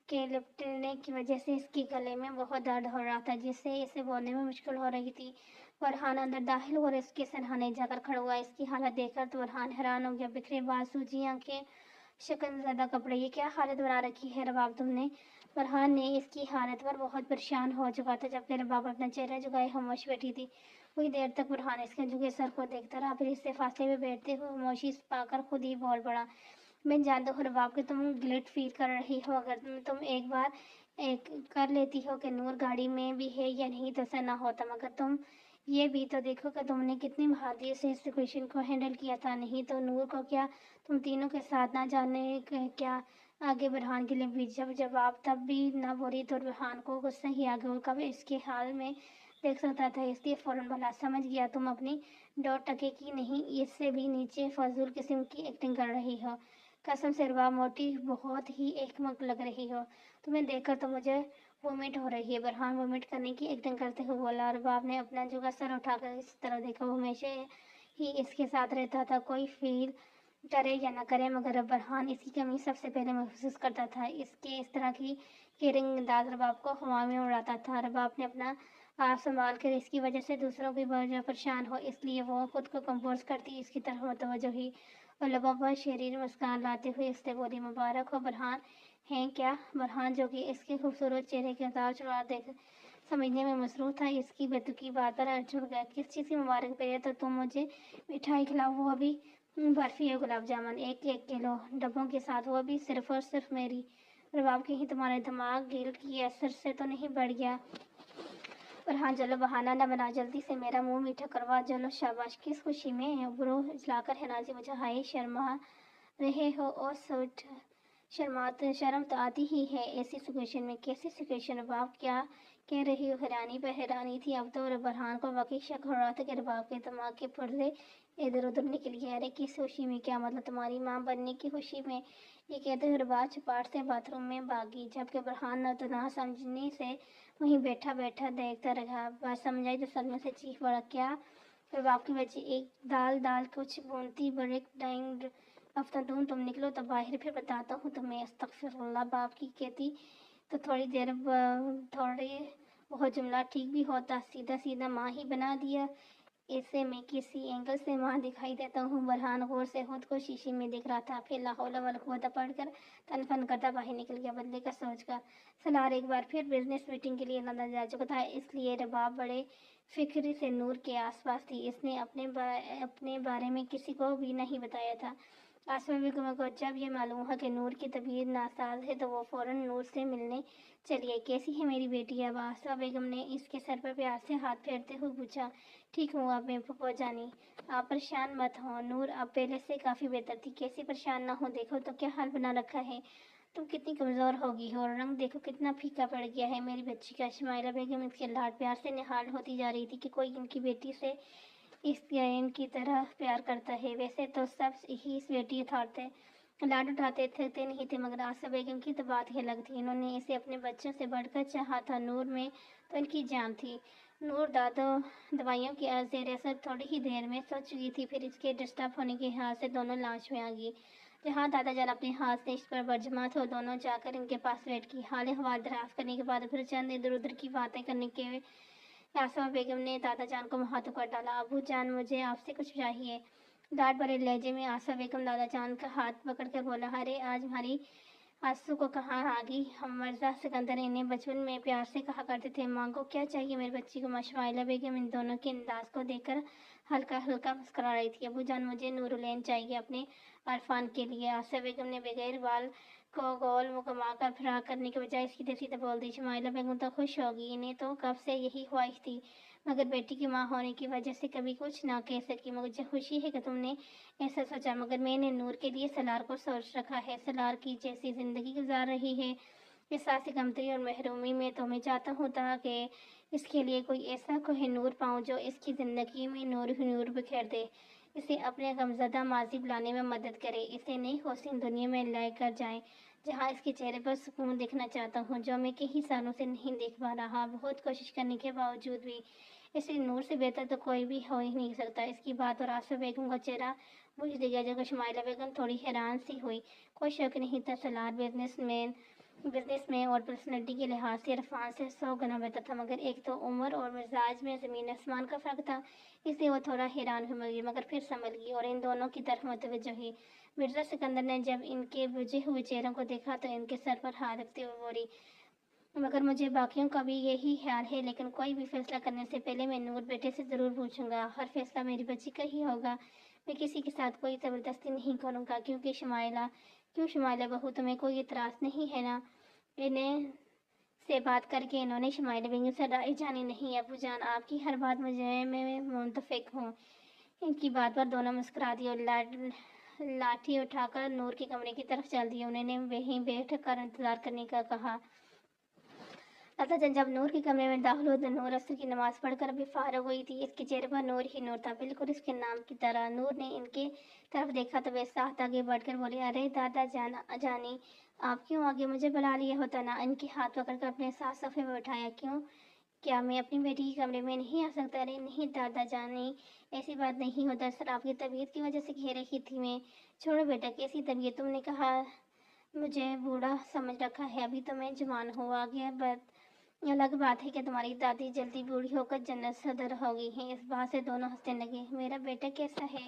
के लिपटने की वजह से इसके गले में बहुत दर्द हो रहा था, जिससे इसे बोलने में मुश्किल हो रही थी। फरहान अंदर दाखिल हो और इसके सरहाने जाकर खड़ा हुआ। इसकी हालत देखकर तो फरहान हैरान हो गया। बिखरे बाल, सूजी आंखें, शक्ल ज़्यादा कपड़े, ये क्या हालत बना रखी है रबाब तुमने। फरहान ने इसकी हालत पर बहुत परेशान हो चुका था। जबकि रबाब अपना चेहरा झुकाए खामोश बैठी थी, कुछ देर तक फरहान इसके झुके सर को देखता रहा, फिर इससे फासले में बैठते हुए खामोशी पाकर खुद ही बोल पड़ा। मैं जानता हूँ रबाब कि तुम गिल्ट फील कर रही हो। अगर तुम एक बार कर लेती हो कि नूर गाड़ी में भी है या नहीं तो ऐसा ना होता, मगर तुम ये भी तो देखो कि तुमने कितनी बहादुरी से इस सिचुएशन को हैंडल किया था। नहीं तो नूर को क्या तुम तीनों के साथ ना जाने क्या आगे बरहान के लिए भी जब आप तब भी ना बोली तो बरहान को गुस्सा ही आ गया। कब इसके हाल में देख सकता था, इसलिए फ़ौरन बोला, समझ गया तुम अपनी 2% की नहीं, इससे भी नीचे फ़ज़ूल किस्म की एक्टिंग कर रही हो। कसम से रबाब मोटी बहुत ही अहमक लग रही हो। तुम्हें देखकर तो मुझे वोमिट हो रही है। बरहान वोमिट करने की एक्टिंग करते हुए बोला। रबाब ने अपना जुगा सर उठाकर इस तरह देखा। वो हमेशा ही इसके साथ रहता था, कोई फील करे या न करे, मगर अब बरहान इसकी कमी सबसे पहले महसूस करता था। इसके इस तरह की केयरिंग अंदाज रबाब को हवा में उड़ाता था। रबाब ने अपना आप संभाल कर इसकी वजह से दूसरों की वजह परेशान हो, इसलिए वो खुद को कंपोज करती इसकी तरफ मुतवज्जो हुई और लबों पर शरीर मुस्कान लाते हुए इससे बोली, मुबारक हो बरहान। हैं क्या? बरहान, जो कि इसके खूबसूरत चेहरे के उतार चढ़ाव देख समझने में मसरूफ था, इसकी बेतुकी बात पर अड़चन गया। किस चीज़ की मुबारक पहले तो तुम मुझे मिठाई खिलाओ, वो भी बर्फी और गुलाब जामुन, एक एक किलो डब्बों के साथ, वो भी सिर्फ और सिर्फ मेरी। रबाब, कहीं तुम्हारे दिमाग गिल की असर से तो नहीं बढ़ गया? पर हाँ, चलो बहाना न बना, जल्दी से मेरा मुंह मीठा करवा। चलो शाबाश। किस खुशी में? ब्रो हिलाकर हैरानी मुझे, हाय शर्मा रहे हो और सोच शर्माते, शर्म तो आती ही है ऐसी सिचुएशन में। कैसी सिचुएशन? रबाब, क्या कह रही हो? हैरानी पर हैरानी थी। अब तो बरहान को वाकई शक हो रहा था कि रबाब के दिमाग के पुर्जे इधर उधर निकल गए। अरे किस खुशी में? क्या मतलब? तुम्हारी माँ बनने की खुशी में? ये कहते हुए रबाब चपाट से बाथरूम में भागी, जबकि बरहान न तो ना समझने से वहीं बैठा बैठा देखता रहा। बात समझ आई तो सदमे से चीख पड़ा, क्या? रबाब की बच्ची एक दाल दाल कुछ बोलती, ब्रेक डाइंग अफ्तादून, तुम निकलो तो बाहर, फिर बताता हूँ तुम्हें। अस्तगफिरुल्लाह। बाप की कहती तो थोड़ी बहुत जुमला ठीक भी होता, सीधा सीधा माँ ही बना दिया। ऐसे में किसी एंगल से माँ दिखाई देता हूँ। बरहान गौर से खुद को शीशे में दिख रहा था, फिर ला हौला वला कुव्वत पढ़कर तन फन करता बाहर निकल गया। बदले का सोचकर सलार एक बार फिर बिजनेस मीटिंग के लिए लंदन जा चुका था, इसलिए रबाब बड़े फिक्र से नूर के आसपास थी। इसने अपने बारे में किसी को भी नहीं बताया था। आसमा बेगम को जब ये मालूम हुआ कि नूर की तबीयत नासाज है तो वो फ़ौरन नूर से मिलने चली आई। कैसी है मेरी बेटी? अब आसमा बेगम ने इसके सर पर प्यार से हाथ फेरते हुए पूछा। ठीक हूँ अब मैं फूफा जानी, आप परेशान मत हो। नूर अब पहले से काफ़ी बेहतर थी। कैसी परेशान ना हो? देखो तो क्या हाल बना रखा है, तुम कितनी कमज़ोर हो गई हो, रंग देखो कितना फीका पड़ गया है मेरी बच्ची का। शमाइला बेगम इसके लाड प्यार से निहाल होती जा रही थी कि कोई इनकी बेटी से इस गायन की तरह प्यार करता है। वैसे तो सब ही इस बेटी उठाते लाड उठाते थे नहीं थे, मगर आशा बेगम की तो बात ही अलग थी। इन्होंने इसे अपने बच्चों से बढ़कर चाहा था। नूर में तो इनकी जान थी। नूर दवाइयों की जेर असर थोड़ी ही देर में सो चुकी थी, फिर इसके डिस्टर्ब होने के हाथ से दोनों लाश में आ गई। जहाँ दादा जान अपने हाथ से इस पर बरजमा थे, दोनों जाकर इनके पास बैठ की हाल हवाल दराज करने के बाद फिर चंद इधर उधर की बातें करने के आसमा बेगम ने दादा जान को हाथों कर डाला। अबू जान, मुझे आपसे कुछ चाहिए। डांट भरे लहजे में आसमा बेगम दादा जान का हाथ पकड़कर बोला, अरे आज हमारी आंसू को कहाँ आ गई? हम मिर्जा सिकंदर इन्हें बचपन में प्यार से कहा करते थे। माँ को क्या चाहिए मेरी बच्ची को? मशमाइला बेगम इन दोनों के अंदाज को देखकर हल्का हल्का मुस्कुरा रही थी। अबू जान, मुझे नूरुलैन चाहिए अपने अरफान के लिए। आसिया बेगम ने बगैर बाल को गोल घुमाकर फिराक करने के बजाय सीधे सीधे बोल दी। शमाइला बेगम तो खुश होगी, इन्हें तो कब से यही ख्वाहिश थी, मगर बेटी की माँ होने की वजह से कभी कुछ ना कह सकी। मुझे खुशी है कि तुमने ऐसा सोचा, मगर मैंने नूर के लिए सलार को सोच रखा है। सलार की जैसी जिंदगी गुजार रही है इस सासी कमतरी और महरूमी में, तो मैं चाहता हूँ कि इसके लिए कोई ऐसा कोहिनूर पाऊँ जो इसकी ज़िंदगी में नूर ही नूर बिखेर दे, इसे अपने गमज़दा माजी बुलाने में मदद करे, इसे नई हसीन दुनिया में लेकर जाए जहाँ इसके चेहरे पर सुकून देखना चाहता हूँ, जो मैं कई सालों से नहीं देख पा रहा। बहुत कोशिश करने के बावजूद भी इसे नूर से बेहतर तो कोई भी हो ही नहीं सकता। इसकी बात और आसिया बेगम का चेहरा बुझ गया, जगह शमाइला बेगम थोड़ी हैरान सी हुई। कोई शक नहीं था, सलार बिजनेस में और पर्सनैलिटी के लिहाज से इरफान से 100 गुना बेहतर था, मगर एक तो उम्र और मिजाज में ज़मीन आसमान का फ़र्क था, इसलिए वो थोड़ा हैरान हुई, मगर फिर समझ गई और इन दोनों की तरफ मुतवज्जो हुई। मिर्ज़ा सिकंदर ने जब इनके बुझे हुए चेहरों को देखा तो इनके सर पर हाथ रखते हुए बोली, मगर मुझे बाकियों का भी यही ख्याल है, लेकिन कोई भी फैसला करने से पहले मैं नूर बेटे से ज़रूर पूछूंगा। हर फैसला मेरी बच्ची का ही होगा, मैं किसी के साथ कोई ज़बरदस्ती नहीं करूँगा। क्यों शमाइला बहू, तुम्हें कोई इतराज़ नहीं है ना? इन्हें से बात करके इन्होंने शमाइला बेगम से राय जानी नहीं। अबू जान, आपकी हर बात मुझे मैं मुतफिक हूँ। इनकी बात पर दोनों मुस्कुरा दिए और लाठी उठाकर नूर के कमरे की तरफ चल दिए। उन्होंने वहीं बैठ कर इंतजार करने का कहा। दादा जान जब नूर के कमरे में दाखिल हुए तो नूर असर की नमाज पढ़कर अभी फारग हुई थी। इसके चेहरे पर नूर ही नूर था, बिल्कुल इसके नाम की तरह। नूर ने इनके तरफ देखा तो वे साथ आगे बढ़कर बोली, अरे दादा जानी, आप क्यों आगे मुझे बुला लिया होता ना। इनके हाथ पकड़कर अपने साथ सफ़े में बैठाया। क्यों, क्या मैं अपनी बेटी के कमरे में नहीं आ सकता? अरे नहीं दादा जानी, ऐसी बात नहीं हो। दरअसल आपकी तबीयत की वजह से कह रही थी मैं। छोड़ो बेटा, कैसी तबीयत? तुमने कहा मुझे बूढ़ा समझ रखा है, अभी तो मैं जवान हो आ गया। बात अलग बात है कि तुम्हारी दादी जल्दी बूढ़ी होकर जन्नत सदर हो गई हैं। इस बात से दोनों हंसने लगे। मेरा बेटा कैसा है?